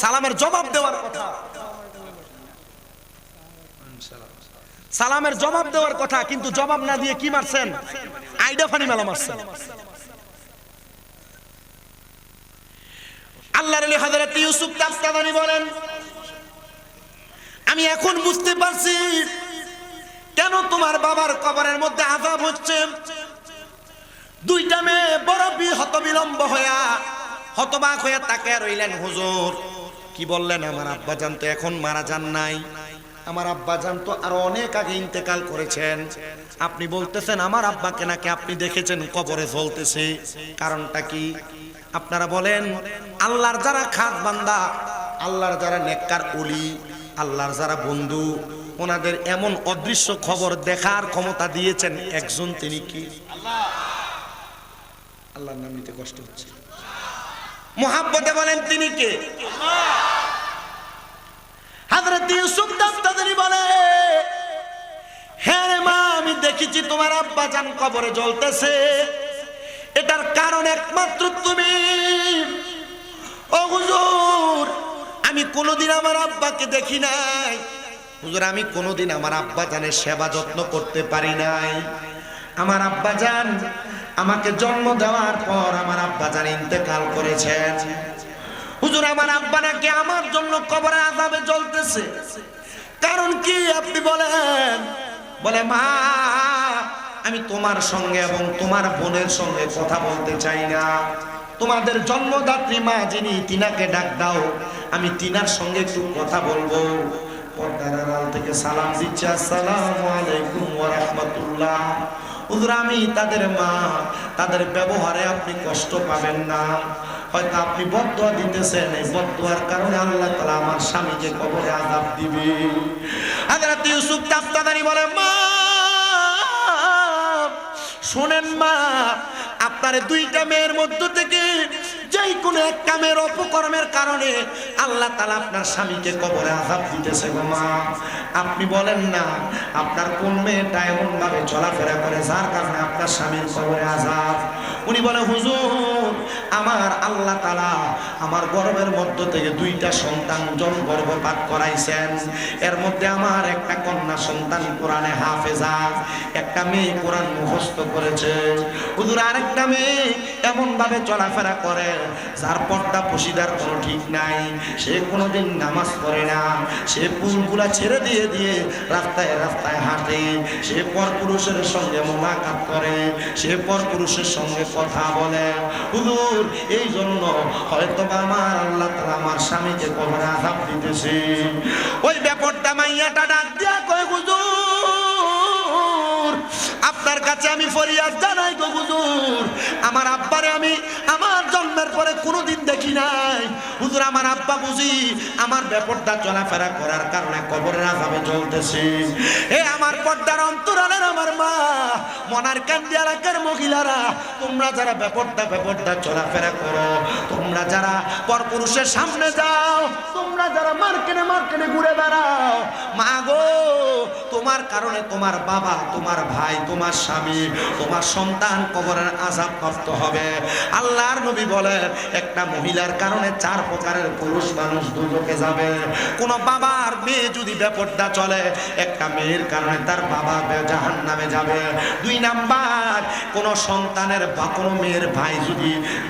সালামের জবাব দেওয়ার কথা, সালামের জবাব দেওয়ার কথা, কিন্তু জবাব না দিয়ে কি মারছেন? আইডা ফানি মেলা মারছেন। আল্লাহর ওলি হযরত ইউসুফ তাফতাদানি বলেন আমি এখন বুঝতে পারছি কেন তোমার বাবার কবরের মধ্যে আযাব হচ্ছে। দুইটা মেয়ে বড় হতবিলম্ব হইয়া হতবাক হইয়া তাকায় রইলেন। হুজুর কি বললেন? আমার আব্বা জান তো এখন মারা যান নাই, আমার আব্বা জান তো আরো অনেক আগে ইন্তেকাল করেছেন, আপনি বলতেছেন আমার আব্বাকে নাকি আপনি দেখেছেন কবরে ঝুলতেছে, কারণটা কি? আপনারা বলেন আল্লাহর যারা খাস বান্দা, আল্লাহর যারা নেককার ওলি, আল্লাহর যারা বন্ধু, ওনাদের এমন অদৃশ্য খবর দেখার ক্ষমতা দিয়েছেন একজন, তিনি কি? আল্লাহর নাম নিতে কষ্ট হচ্ছে, মুহাব্বতে বলেন তিনি কে? হযরত ইউসুফ তাফতাদানি বলে হ্যাঁ রে মা, আমি দেখেছি তোমার আব্বা জান কবরে জ্বলতেছে, এটার কারণ একমাত্র তুমি। ও হুজুর আমি কোনোদিন আমার আব্বাকে দেখি নাই, হুজুর আমি কোনোদিন আমার আব্বা জানের সেবা যত্ন করতে পারি নাই। আমার আব্বা জান আমাকে জন্ম দেওয়ার পর আমার আব্বা জান ইন্তেকাল করেছেন। হুজুর আমার আব্বা নাকি আমার জন্য কবরে আযাবে জ্বলতেছে, কারণ কি আপনি বলেন? বলে মা আমি তোমার সঙ্গে এবং তোমার বোনের সঙ্গে কথা বলতে চাই না, তোমাদের জন্মদাত্রী মা যিনি তিনাকে ডাক দাও, আমি তিনার সঙ্গে একটু কথা বলবো। পর্দার আড়াল থেকে সালাম দিচ্ছে আসসালামু আলাইকুম ওয়া রাহমাতুল্লাহ। হুজুর আমি তাদের মা, তাদের ব্যবহারে আপনি কষ্ট পাবেন না, হয়তো আপনি বদদুয়া দিতেছেন, এই বদদুয়ার কারণে আল্লাহ তাআলা আমার স্বামীকে কবরে আযাব দিবে। হযরত ইউসুফ তাফতাদানি বলে মা শুনেন মা, আপনার দুইটা মেয়ের মধ্য থেকে যেই কোনো একটা মেয়ের অপকর্মের কারণে আল্লাহ তাআলা আপনার স্বামীকে কবরে আযাব দিতেছে গো মা। আপনি বলেন না আপনার কোন মেয়েটা এমন ভাবে চলাফেরা করে যার কারণে আপনার স্বামীর কবরে আযাব? উনি বলে হুজুর আমার আল্লাহ তাআলা আমার গর্ভের মধ্য থেকে দুইটা সন্তান গর্ভপাত করাইছেন। এর মধ্যে আমার একটা কন্যা সন্তান কোরআনে হাফেজা, একটা মেয়ে কোরআন মুখস্থ করেছে। হুজুর আরেকটা মেয়ে এমন ভাবে চলাফেরা করে যার পর্দা পশিদার কোনো ঠিক নাই, সে কোনোদিন নামাজ পড়ে না, সে পুলগুলা ছেড়ে দিয়ে দিয়ে রাস্তায় রাস্তায় হাঁটে, সে পরপুরুষের সঙ্গে মোলাকাত করে, সে পরপুরুষের সঙ্গে কথা বলে। হুজুর এই জন্য হয়তো আমার আল্লাহ তাআলা আমার স্বামীকে কবরে আযাব দিতেছে। ওই ব্যাপারটা মাইয়াটা ডাক দিয়া কয়, হুজুর আপনার কাছে আমি ফরিয়াদ জানাই গো হুজুর, আমার আব্বারে আমি আমার জন্মের পরে কোনোদিন দেখি নাই। হুজুর আমার আব্বা বুঝি আমার বেপরদা চলাফেরা করার কারণে কবরের আযাবে জ্বলতেছে। এ আমার পর্দার অন্তরালের আমার মা, মনার কান্দি এলাকার মহিলারা, তোমরা যারা বেপরদা চলাফেরা করো, তোমরা যারা পরপুরুষের সামনে যাও, তোমরা যারা মার্কেটে ঘুরে বেড়াও, মা গো তোমার কারণে তোমার বাবা, তোমার ভাই, তোমার স্বামী, তোমার সন্তান কবরের আযাব প্রাপ্ত হবে। আল্লাহর নবী বলেন একটা মহিলার কারণে 4 প্রকারের পুরুষ মানুষ দুজকে যাবে। কোন বাবার মেয়ে যদি বেপরদা চলে, একটা মেয়ের কারণে তার বাবা জাহান্নামে যাবে। 2 নাম্বার, কোন সন্তানের বা কোন মেয়ের ভাই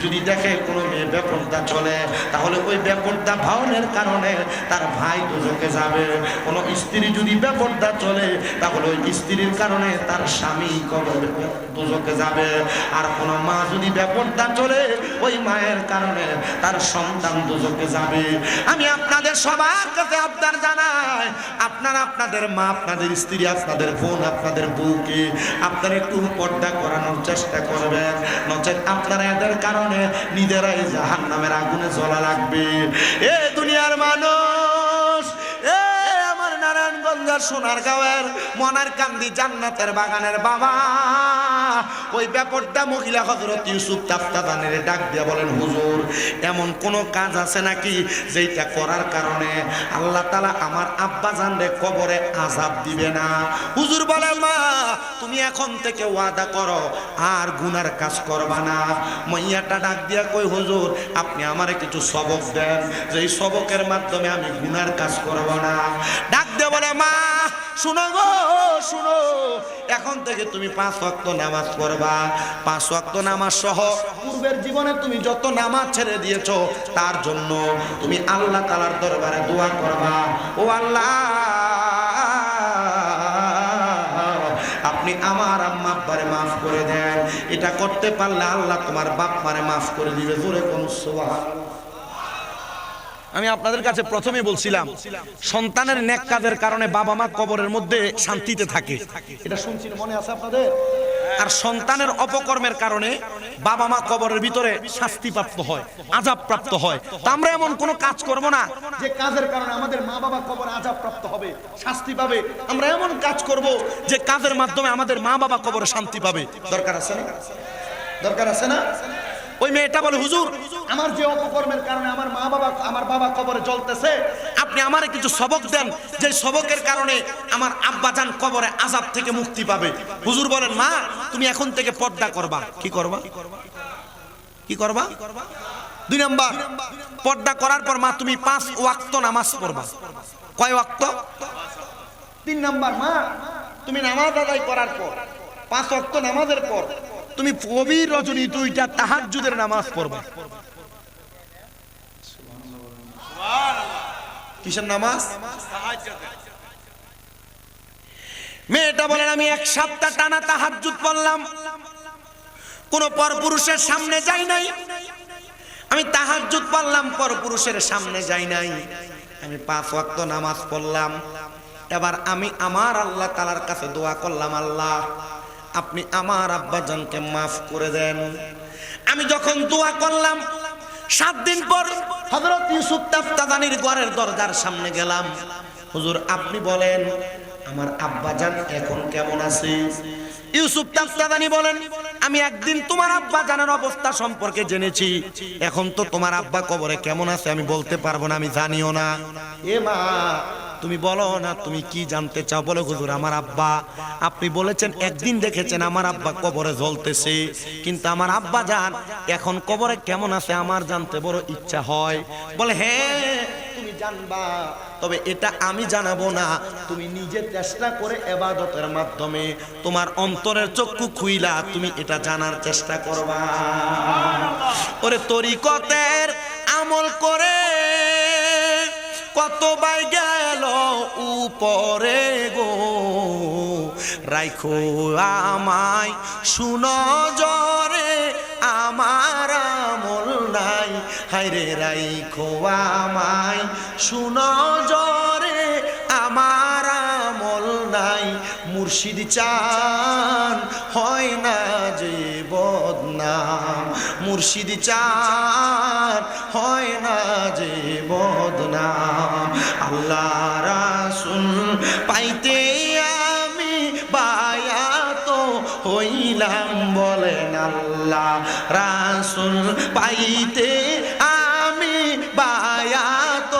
যদি দেখে কোন মেয়ে বেপরদা চলে, তাহলে ওই বেপরদা ভাওনের কারণে তার ভাই দুজকে যাবে। কোন স্ত্রী যদি বেপরদা চলে, তাহলে ওই স্ত্রীর কারণে তার স্বামী দুজকে যাবে। আর কোন মা যদি বেপরদা চলে, ওই মায়ের কারণে তার সন্তান দুজকে যাবে। আমি আপনাদের সবার কাছে আবদার জানাই, আপনারা আপনাদের মা, আপনাদের স্ত্রী, আপনাদের বোন, আপনাদের বউকে আপনারা একটু পর্দা করানোর চেষ্টা করবেন, নচেত আপনারা এদের কারণে নিজেরাই জাহান্নামের আগুনে জ্বলা লাগবে। এ দুনিয়ার মানুষ, এ আমার নারায়ণগঞ্জের সোনারগাঁওয়ের মনার কান্দি জান্নাতের বাগানের বাবা, ওই বেপরদা মহিলা হযরত ইউসুফ তাফতাদানের ডাক দিয়ে বলেন, হুজুর এমন কোন কাজ আছে নাকি যেটা করার কারণে আল্লাহ তাআলা আমার আব্বা জানরে কবরে আযাব দিবে না? হুজুর বলে, মা তুমি এখন থেকে ওয়াদা করো আর গুনার কাজ করবা না। মাইয়াটা ডাক দিয়া কই, হুজুর আপনি আমারে কিছু সবক দেন, যেই সবকের মাধ্যমে আমি গুনার কাজ করব না। ডাক দিয়ে বলে, মা শুনো গো শুনো, এখন থেকে তুমি 5 ওয়াক্ত নামাজ পড়বা। 5 ওয়াক্ত নামাজ সহ পূর্বের জীবনে তুমি যত নামাজ ছেড়ে দিয়েছো তার জন্য তুমি আল্লাহ তাআলার দরবারে দোয়া করবা, ও আল্লাহ আপনি আমার আম্মা আব্বারে মাফ করে দেন। এটা করতে পারলে আল্লাহ তোমার বাপ মারে মাফ করে দিবে। জোরে কোন সুবহানাল্লাহ। আমি আপনাদের কাছে প্রথমে বলছিলাম, সন্তানের নেক কাজের কারণে বাবা মা কবরের মধ্যে শান্তিতে থাকে, এটা শুনছিলেন, মনে আছে আপনাদের? আর সন্তানের অপকর্মের কারণে বাবা মা কবরের ভিতরে শাস্তিপ্রাপ্ত হয়, আযাব প্রাপ্ত হয়। তা আমরা এমন কোন কাজ করব না যে কাজের কারণে আমাদের মা বাবা কবরে আযাব প্রাপ্ত হবে, শাস্তি পাবে। আমরা এমন কাজ করব যে কাজের মাধ্যমে আমাদের মা বাবা কবরে শান্তি পাবে। দরকার আছে না? দরকার আছে না? ওই মেয়েটা বলে, হুজুর আমার যে অপকর্মের কারণে আমার বাবা কবরে জ্বলতেছে, আপনি আমারে কিছু সবক দেন, যে সবকের কারণে আমার আব্বা জান কবরে আযাব থেকে মুক্তি পাবে। হুজুর বলেন, মা তুমি এখন থেকে পর্দা করবা। কি করবা? কি করবা? 2 নাম্বার, পর্দা করার পর মা তুমি 5 ওয়াক্ত নামাজ পড়বা। কয় ওয়াক্ত? 3 নাম্বার, মা তুমি নামাজ আদায় করার পর 5 ওয়াক্ত নামাজের পর তুমি গভীর রজনী 2টা তাহাজ্জুদের নামাজ পড়বা। কিসের নামাজ? মেয়েটা বলেন, আমি 1 সপ্তাহ টানা তাহাজ্জুদ পড়লাম, কোন পরপুরুষের সামনে যাই নাই। আমি তাহাজ্জুদ পড়লাম, পরপুরুষের সামনে যাই নাই। আমি 5 ওয়াক্ত নামাজ পড়লাম। এবার আমি আমার আল্লাহ তাআলার কাছে দোয়া করলাম, আল্লাহ আপনি আমার আব্বাজানকে মাফ করে দেন। আমি যখন দোয়া করলাম, 7 দিন পর হযরত ইউসুফ তাফতাদানির ঘরের দরজার সামনে গেলাম। হুজুর আপনি বলেন আমার আব্বাজান এখন কেমন আছে? ইউসুফ তাফতাদানি বলেন, আমি একদিন তোমার আব্বাজানের অবস্থা সম্পর্কে জেনেছি, এখন তো তোমার আব্বা কবরে কেমন আছে আমি বলতে পারবো না, আমি জানিও না। এ মা তুমি বলো না তুমি কি জানতে চাও? বলো হুজুর আমার আব্বা, আপনি বলেছেন একদিন দেখেছেন আমার আব্বা কবরে জ্বলতেছে, কিন্তু আমার আব্বা জান এখন কবরে কেমন আছে আমার জানতে বড় ইচ্ছা হয়। বলে হ্যাঁ তুমি জানবা, তবে এটা আমি জানাবো না, তুমি নিজে চেষ্টা করে ইবাদতের মাধ্যমে তোমার অন্তরের চক্ষু খুইলা তুমি এটা জানার চেষ্টা করবা। ওরে তরিকতের আমল করে কত বাই গেল উপরে গো, রাইখো আমায় সুনজরে আমার আমল নাই, হায়রে রাইখো আমায় সুনজরে আমার আমল নাই। মুর্শিদ চান হয় না যে বদনাম, মুর্শিদ চান হয় না যে বদনাম। আল্লাহ রাসূল পাইতে আমি বায়াত হইলাম, বলেন আল্লাহ রাসূল পাইতে আমি বায়াত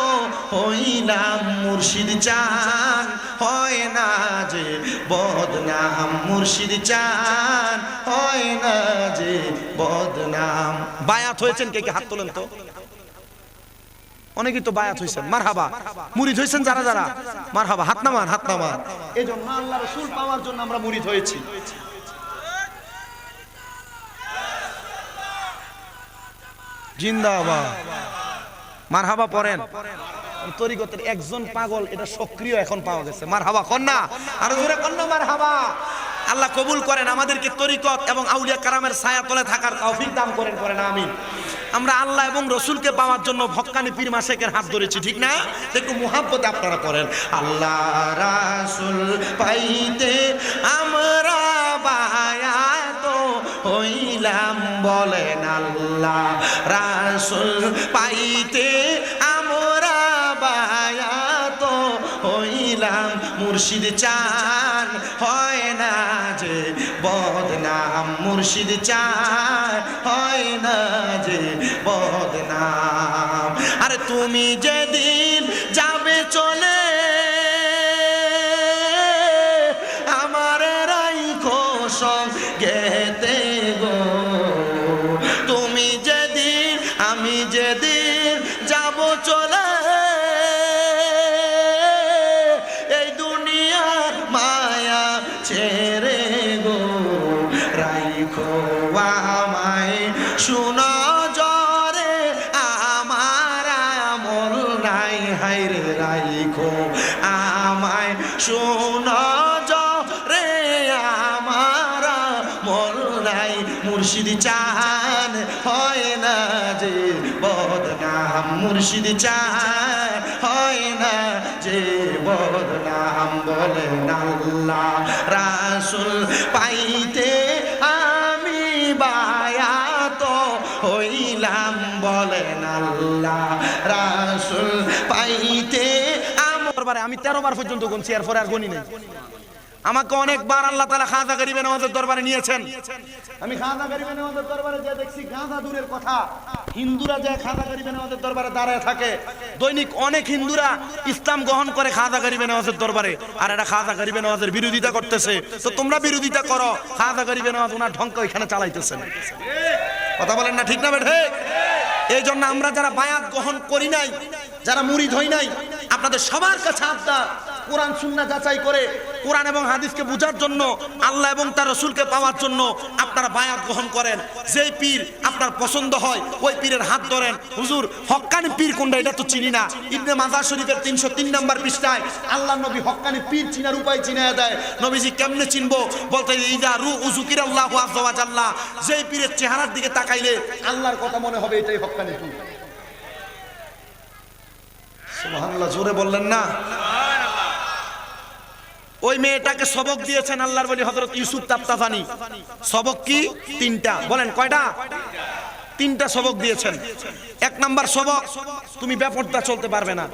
হইলাম। মুর্শিদ চান হয় না যে বদনাম, মুর্শিদ চান হয় না যে বদনাম। বায়াত হয়েছেন কে কে হাত তোলেন তো? অনেকেই তো বায়াত হয়েছেন, মারহাবা। মুরিদ হয়েছেন যারা যারা, মারহাবা, হাত নামান হাত নামান। এই জন্য আল্লাহ রাসূল পাওয়ার জন্য আমরা মুরিদ হয়েছি। জিন্দাবাদ, মারহাবা পড়েন। তরিকতের একজন পাগল এটা সক্রিয় এখন পাওয়া গেছে, মারহাবা কোন না, আরো জোরে কোন না মারহাবা। আল্লাহ কবুল করেন আমাদেরকে তরিকত এবং আউলিয়া কারামের ছায়া তলে থাকার তৌফিক দান করেন, করেন আমিন। আমরা আল্লাহ এবং রসুলকে পাওয়ার জন্য হক্কানি পীর মাশায়েখের হাত ধরেছি, ঠিক না? একটু মুহাব্বতে আপনারা করেন। আল্লাহ রাসূল পাইতে আমরা বায়াত হইলাম, বলেন আল্লাহ রাসূল পাইতে আমরা বায়াত হইলাম। মুর্শিদ চান হয় না যে বদনাম, মুর্শিদ চান হয় না যে বদনাম। আরে তুমি যেদিন যাবে চলে আমার রাইখো সঙ্গেতে গো, তুমি যেদিন আমি যেদিন যাব চলে এই দুনিয়ার মায়া ছেড়ে গো, রাইখো আমায় সুনজরে আমার আমল নাই, হায়রে রাইখো আমায় সুনজরে আমার আমল নাই। মুর্শিদ চান হয় না যে বদনাম, মুর্শিদ চান হয় না যে বদনাম, বলেন আল্লাহ রাসূল পাইতে আমি বায়াত হইলাম, বলেন আল্লাহ রাসূল পাইতে আমি 13 বার পর্যন্ত গুনছি, এরপরে আর গুনি নাই। আমাকে অনেকবার আল্লাহ তাআলা খাজা গরিবে নওয়াজের দরবারে নিয়েছেন। আমি খাজা গরিবে নওয়াজের দরবারে যে দেখছি গাঁজা দূরের কথা, হিন্দুরা যে খাজা গরিবে নওয়াজের দরবারে দাঁড়ায় থাকে, দৈনিক অনেক হিন্দুরা ইসলাম গ্রহণ করে খাজা গরিবে নওয়াজের দরবারে, আর এটা খাজা গরিবে নওয়াজের বিরোধিতা করতেছে। তো তোমরা বিরোধিতা করো, খাজা গরিবে নওয়াজ ওনার ঢঙ্কা ওইখানে চালাইতেছেন। কথা বলেন না, ঠিক না বেঠে? এই জন্য আমরা যারা বায়াত গ্রহণ করি নাই, যারা মুরিদ হই নাই, আপনাদের সবার কাছে আবদার, কোরআন সুন্নাহ যাচাই করে কোরআন এবং হাদিসকে বোঝার জন্য, আল্লাহ এবং তার রাসূলকে পাওয়ার জন্য আপনারা বায়াত গ্রহণ করেন। যেই পীর আপনার পছন্দ হয় ওই পীরের হাত ধরেন। হুজুর হক্কানি পীর কোনটা এটা তো চিনি না। ইবনে মাজাহ শরীফের 303 নম্বর পৃষ্ঠায় আল্লাহর নবী হক্কানি পীর চিনার উপায় চিনায়া দেয়। নবীজি কেমনে চিনবো? বলতে ইজা রু উযকিরাল্লাহু আযজা ওয়া জাল্লা, যেই পীরের চেহারার দিকে তাকাইলে আল্লাহর কথা মনে হবে, এটাই হক্কানি পীর। সুবহানাল্লাহ, জোরে বললেন না? ওই মেয়েটাকে সবক দিয়েছেন আল্লাহর ওলি হযরত ইউসুফ তাফতাফানি। সবক কি? 3টা। বলেন কয়টা? 3টা সবক দিয়েছেন। 1 নাম্বার সবক, তুমি বেপরদা চলতে পারবে না।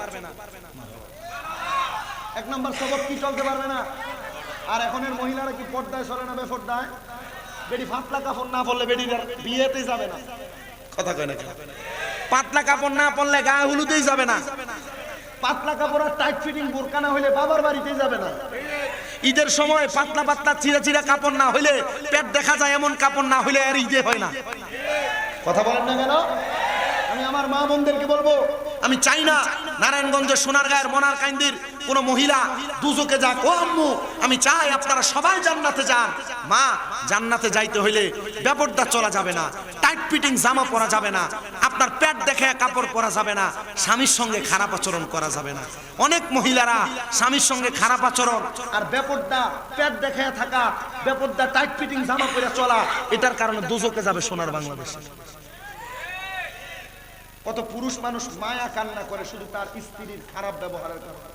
1 নাম্বার সবক কি? চলতে পারবে না। আর এখনের মহিলারা কি পর্দায় সরে না বেপরদায়? বেডি পাতলা কাপড় না পরলে বেডির বিয়েতেই যাবে না। কথা কয় না? পাতলা কাপড় না পরলে গায়ে হলুদেই যাবে না। পাতলা কাপড় আর টাইট ফিটিং বোরকা না হইলে বাবার বাড়িতে যাবে না। ঈদের সময় পাতলা পাতলা চিরা চিরা কাপড় না হইলে, পেট দেখা যায় এমন কাপড় না হইলে আর ঈদে হয় না। কথা বলেন না কেন? আমি আমার মা বোনদেরকে বলবো, আমি চাই না নারায়ণগঞ্জের সোনারগাঁয়ের মনারকান্দির কোন মহিলা দুজকে যাক। ও আম্মু, আমি চাই আপনারা সবাই জান্নাতে যান। মা, জান্নাতে যাইতে হইলে বেপরদা চলা যাবে না, টাইট ফিটিং জামা পরা যাবে না, আপনার পেট দেখে কাপড় পরা যাবে না, স্বামীর সঙ্গে খারাপ আচরণ করা যাবে না। অনেক মহিলারা স্বামীর সঙ্গে খারাপ আচরণ আর বেপরদা পেট দেখে থাকা, বেপরদা টাইট ফিটিং জামা পরে চলা, এটার কারণে দুজকে যাবে সোনার বাংলাদেশে। কত পুরুষ মানুষ মায়া কান্না করে শুধু তার স্ত্রীর খারাপ ব্যবহারের কারণে।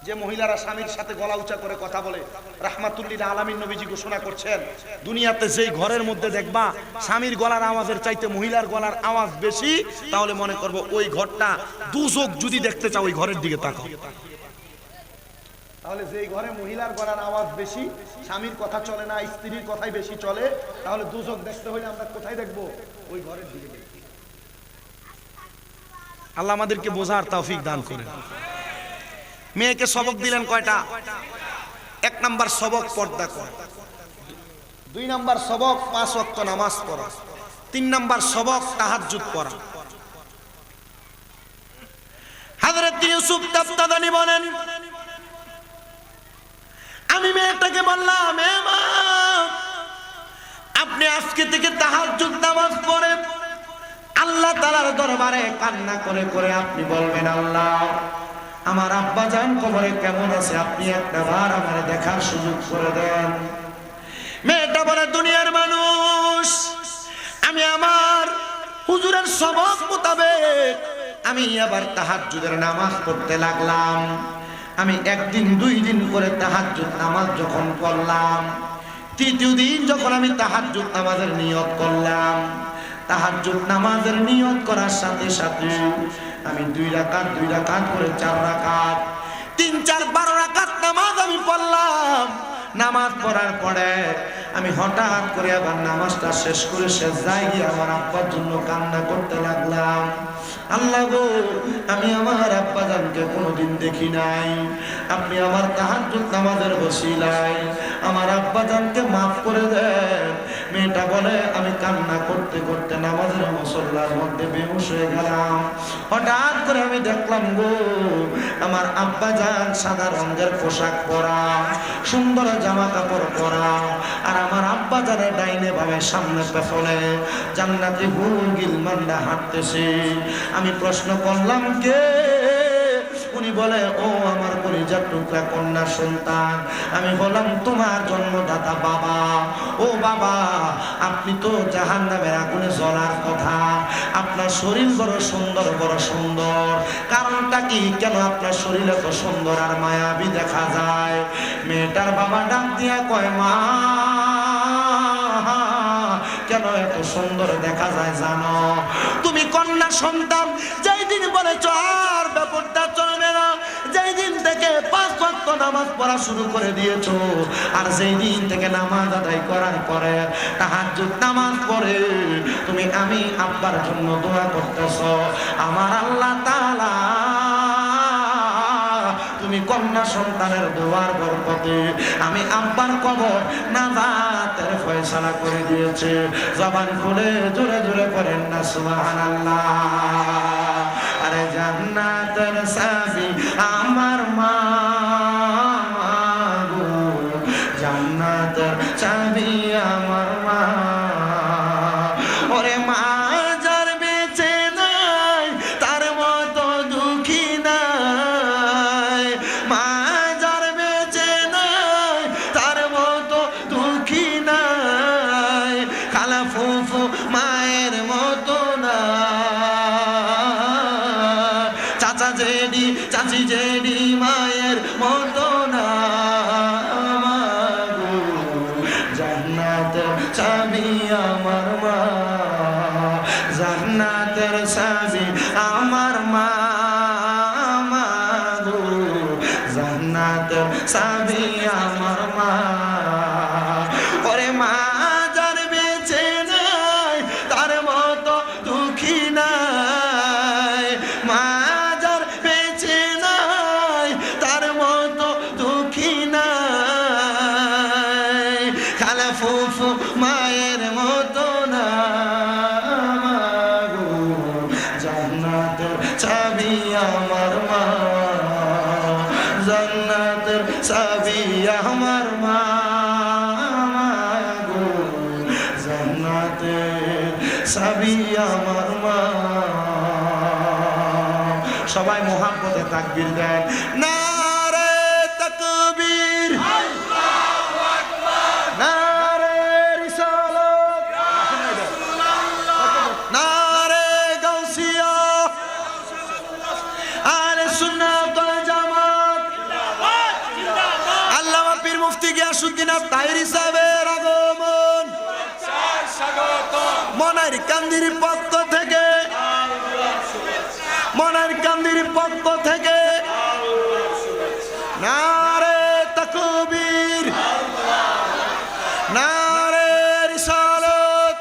যে মহিলারা স্বামীর সাথে গলা উঁচা করে কথা বলে, রাহমাতুল্লিল আলামিন নবীজি ঘোষণা করছেন, দুনিয়াতে যেই ঘরের মধ্যে দেখবা স্বামীর গলার আওয়াজের চাইতে মহিলার গলার আওয়াজ বেশি, তাহলে মনে করবো ওই ঘরটা দুজক। যদি দেখতে চাও ওই ঘরের দিকে তাকাও। তাহলে যেই ঘরে মহিলার গলার আওয়াজ বেশি, স্বামীর কথা চলে না, স্ত্রীর কথাই বেশি চলে, তাহলে দুজক দেখতে হলে আমরা কোথায় দেখবো? ওই ঘরের দিকে দেখবো। আল্লাহ আমাদেরকে বোঝার তৌফিক দান করেন। মেয়েকে সবক দিলেন কয়টা? 1 নাম্বার সবক পর্দা করা, 2 নাম্বার সবক 5 ওয়াক্ত নামাজ পড়া, 3 নাম্বার সবক তাহাজ্জুদ পড়া। হযরত ইউসুফ তাফতাদানি বলেন, আমি মেয়েটাকে বললাম, এ মা, আপনি আজকে থেকে তাহাজ্জুদ নামাজ পড়ে আল্লাহ তাআলার দরবারে কান্না করে করে আপনি বলবেন, আল্লাহ, আমার আব্বা জান কবরে কেমন আছে, আপনি একবার আমারে দেখার সুযোগ করে দেন। মেয়েটা বলে, দুনিয়ার মানুষ, আমি আমার হুজুরের সবক মোতাবেক আমি আবার তাহাজ্জুদের নামাজ পড়তে লাগলাম। আমি 1 দিন 2 দিন করে তাহাজ্জুদ নামাজ যখন পড়লাম, 3য় দিন যখন আমি তাহাজ্জুদ নামাজের নিয়ত করলাম, তাহাজ্জুদ নামাজের নিয়ত করার সাথে সাথে আমি 2 রাকাত 2 রাকাত করে 4 রাকাত 3 4 12 রাকাত নামাজ আমি পড়লাম। নামাজ পড়ার পরে আমি হঠাৎ করে আবার নামাজটা শেষ করে সেজদায় গিয়ে আমার আব্বার জন্য কান্না করতে লাগলাম। আল্লাহ গো, আমি আমার আব্বা জানকে কোনোদিন দেখি নাই, আপনি আমার তাহাজ্জুদ নামাজের ওসিলায় আমার আব্বা জানকে মাফ করে দেন। মেয়েটা বলে, আমি কান্না করতে করতে নামাজের মুসল্লার মধ্যে বেহুশ হয়ে গেলাম। হঠাৎ করে আমি দেখলাম গো, আমার আব্বা জান সাদা রঙের পোশাক পরা, সুন্দর জামা কাপড় পরা, আর আমার আব্বা জানের ডাইনে বামে সামনে পেছনে জান্নাতি হুর গিলমানরা হাঁটতেছে। আমি প্রশ্ন করলাম, কে? উনি বলে, ও আমার কলিজার টুকরা কন্যা সন্তান। আমি বললাম, তোমার জন্মদাতা বাবা। ও বাবা, আপনি তো জাহান্নামের আগুনে জ্বলার কথা, আপনার শরীর বড় সুন্দর, বড় সুন্দর। কারণটা কি? কেন আপনার শরীর এত সুন্দর আর মায়াবী দেখা যায়? মেয়েটার বাবা ডাক দিয়া কয়, মা, কেন এত সুন্দর দেখা যায় জানো? তুমি কন্যা সন্তান, যেই দিন বলেছ আর ব্যাপারটা চলবে না, যেই দিন থেকে 5 ওয়াক্ত নামাজ পড়া শুরু করে দিয়েছো, আর যেই দিন থেকে নামাজ আদায় করার পরে তাহাজ্জুদ নামাজ পড়ে তুমি আমি আব্বার জন্য দোয়া করতেছ, আমার আল্লাহ তাআলা তুমি কন্যা সন্তানের দোয়ার বরকতে আমি আব্বার কবর নাজাতের ফয়সালা করে দিয়েছে। জবান খুলে জোরে জোরে করেন না সুবহানাল্লাহ। আরে জান্নাতের চাবি আমার মা গো, জান্নাতের চাবি আমার মা। ওরে মা, যার বেঁচে নাই তার মতো দুঃখী নাই, মা যার বেঁচে নাই তার মতো দুঃখী নাই, খালা ফুফু মায়ের মতো না, চাচা জেডি চাচি জেডি মায়ের মতো না। জান্নাতের চাবি আমার মা, জান্নাতের চাবি আমার মা, গো জান্নাতের চাবি আমার মা। ওরে মা, যার বেঁচে নাই তার মতো দুঃখী নাই, মা যার বেঁচে ফুফু মায়ের মতো না গো, জান্নাতের চাবি আমার মা, জান্নাতের চাবি আমার মা গো, জান্নাতের চাবি আমার মা। সবাই মোহাম্মতে তাকবীর দেন, নারে তাকবীর, নারে রিসালাত, নারে গাউসিয়া, আহলে সুন্নাত ওয়াল জামাত। আল্লামা পীর মুফতি গিয়াসউদ্দিন তাহেরি সাহেবের আগমন মনের কান্দির পক্ষ থেকে, মনের কান্দির পক্ষ থেকে নারে তাকবীর, নারে রিসালাত।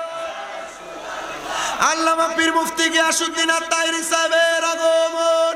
আল্লামা পীর মুফতি গিয়াসউদ্দিন তাহেরি সাহেবের আগমন।